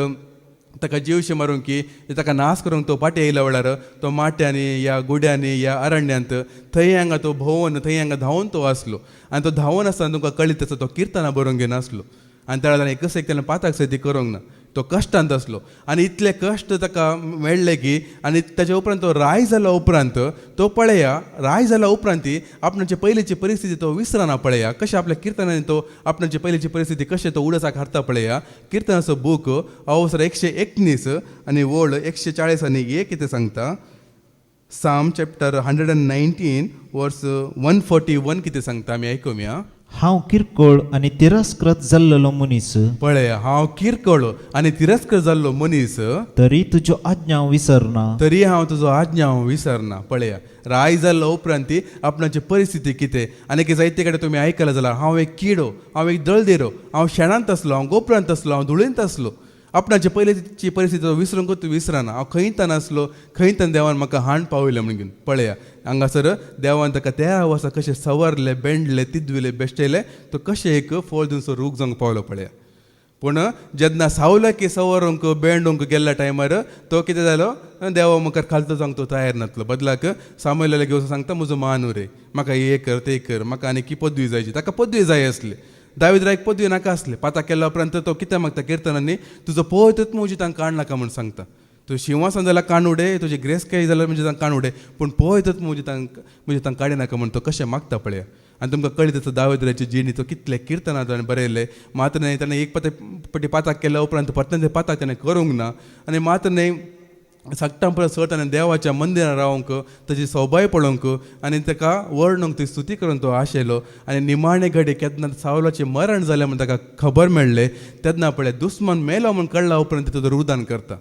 ताका जीवशे मारूंक की ताका नाश करूंक तो पाटी येयला वेळार तो माट्यांनी या गुड्यांनी या अरण्यांत थंय हांगा तो भोंवन थंय हांगा धांवन तो आसलो आनी तो धांवन आसतना तुमकां कळीत आसा तो किर्तनां बरोवंक घेनासलो आनी त्या वेळार एकच एक पाताक सती करूंक ना तो कश्टांत आसलो आनी इतले कश्ट ताका मेळ्ळे की आनी ताच्या उपरांत तो राय जाल्या उपरांत तो पळया राय जाल्या उपरांत आपणाची पयलींची परिस्थिती तो विसरना पळया कशें आपल्या किर्तनांनी तो आपणाची पयलींची परिस्थिती कशें तो उडसाक हाडटा पळया किर्तनाचो बूक अवसर 119 आनी वोळ 140 आनी 1 कितें सांगता साम चॅप्टर 119 वर्स 141 कितें सांगता आमी आयकुया हांव किरकोळ आनी तिरस्कृत जाल्लो मनीस पळया हांव किरकोळ आनी तिरस्कृत जाल्लो मनीस तरी तुज्यो आज्ञा विसरना तरी हांव तुजो आज्ञा विसरना पळया राय जाल्लो उपरांत आपणाची परिस्थिती कितें आनी जायते कडेन तुमी आयकलां जाल्यार हांव एक किडो हांव एक दळदेरो हांव शेणांत आसलो हांव गोपरांत आसलो हांव धुळेंत आसलो आपणाची पयलींची परिस्थिती विसरूंकूच विसरना हांव खंयत नासलो खंयत देवान म्हाका हांड पावयलें म्हणून पळया हांगासर देवान ताका 13 वर्सां कशें सवरले बेंडले तिदविले बेश्टयले तो कशें एक फळ दिवचो रूख जावंक पावलो पळया पूण जेन्ना सावलाकी सवरूंक बेंडूंक गेल्ल्या टायमार तो कितें जालो देवा मुखार खालतो जावंक तो तयार नासलो बदलाक सामुएलाक घेवन सांगता म्हजो मान रे म्हाका हे कर ते कर म्हाका आनी की पदवी जायची ताका पदवी जाय आसली दावीद रायक पदवी नाका आसली पाता केल्या उपरांत तो कितें मागता किर्तनांनी तुजो पळयतच म्हजी तांकां काण नाका म्हूण सांगता तूं शिंवासन जाल्यार काण उडे तुजी ग्रेस काय जाल्यार म्हणजे तांकां काण उडे पूण पळयतच म्हजी तांकां काडी नाका म्हूण तो कशें मागता पळया आनी तुमकां कळीत आसा दावीद रायची जिणी तो कितले किर्तनां ताणें बरयले मात्र न्हय ताणें एक पटी पाताक केल्या उपरांत परतून ते पाताक ताणें करूंक ना आनी मात्र न्हय सक्टां परत सट आनी देवाच्या मंदिरांत रावंक ताची सोबाय पळोवंक आनी ताका वर्णूंक ती स्तुती करून तो आशेलो आनी निमाणे घडी केन्ना सावलाचें मरण जालें म्हण ताका खबर मेळ्ळें तेन्ना पळय दुस्मान मेलो म्हूण कळ्ळा उपरांत तुजो रुदान करता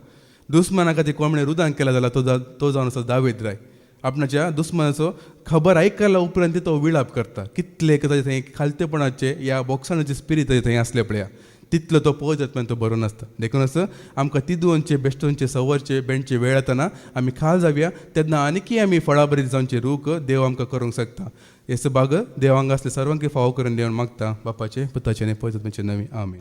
दुस्माना खातीर कोण रुदान केला जाल्यार तो जावन आसा दावीद राय आपणाच्या दुस्मानाचो खबर आयकल्या उपरांत तो विळाप करता कितले थंय खालतेपणाचे ह्या बॉक्सानाचे स्पिरीट थंय आसले पळया तितलो तो पळयत पण तो बरो नासता देखूनच आमकां तिदूंचे बेश्टोंचे सवरचे बेंडचे वेळ येतना आमी खाल जावया तेन्ना आनीकय आमी फळां बरी जावचे रूख देव आमकां करूंक शकता हेच बाग देवांग आसले सर्वांकी फाव करून देवन मागता बापाचे पुताचे आनी पळयत नवी आमीन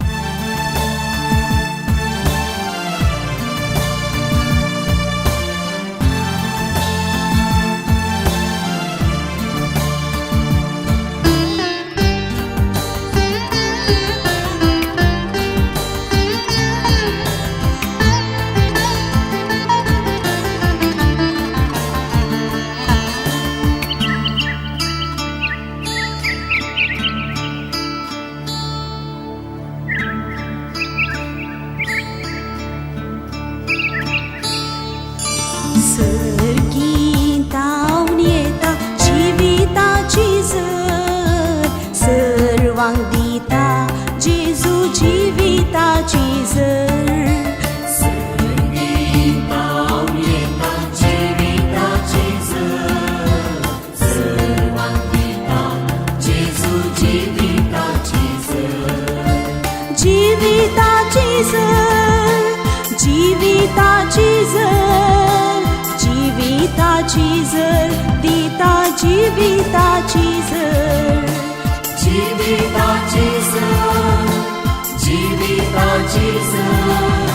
जीविताची जर जीविताची जर जीविताची जर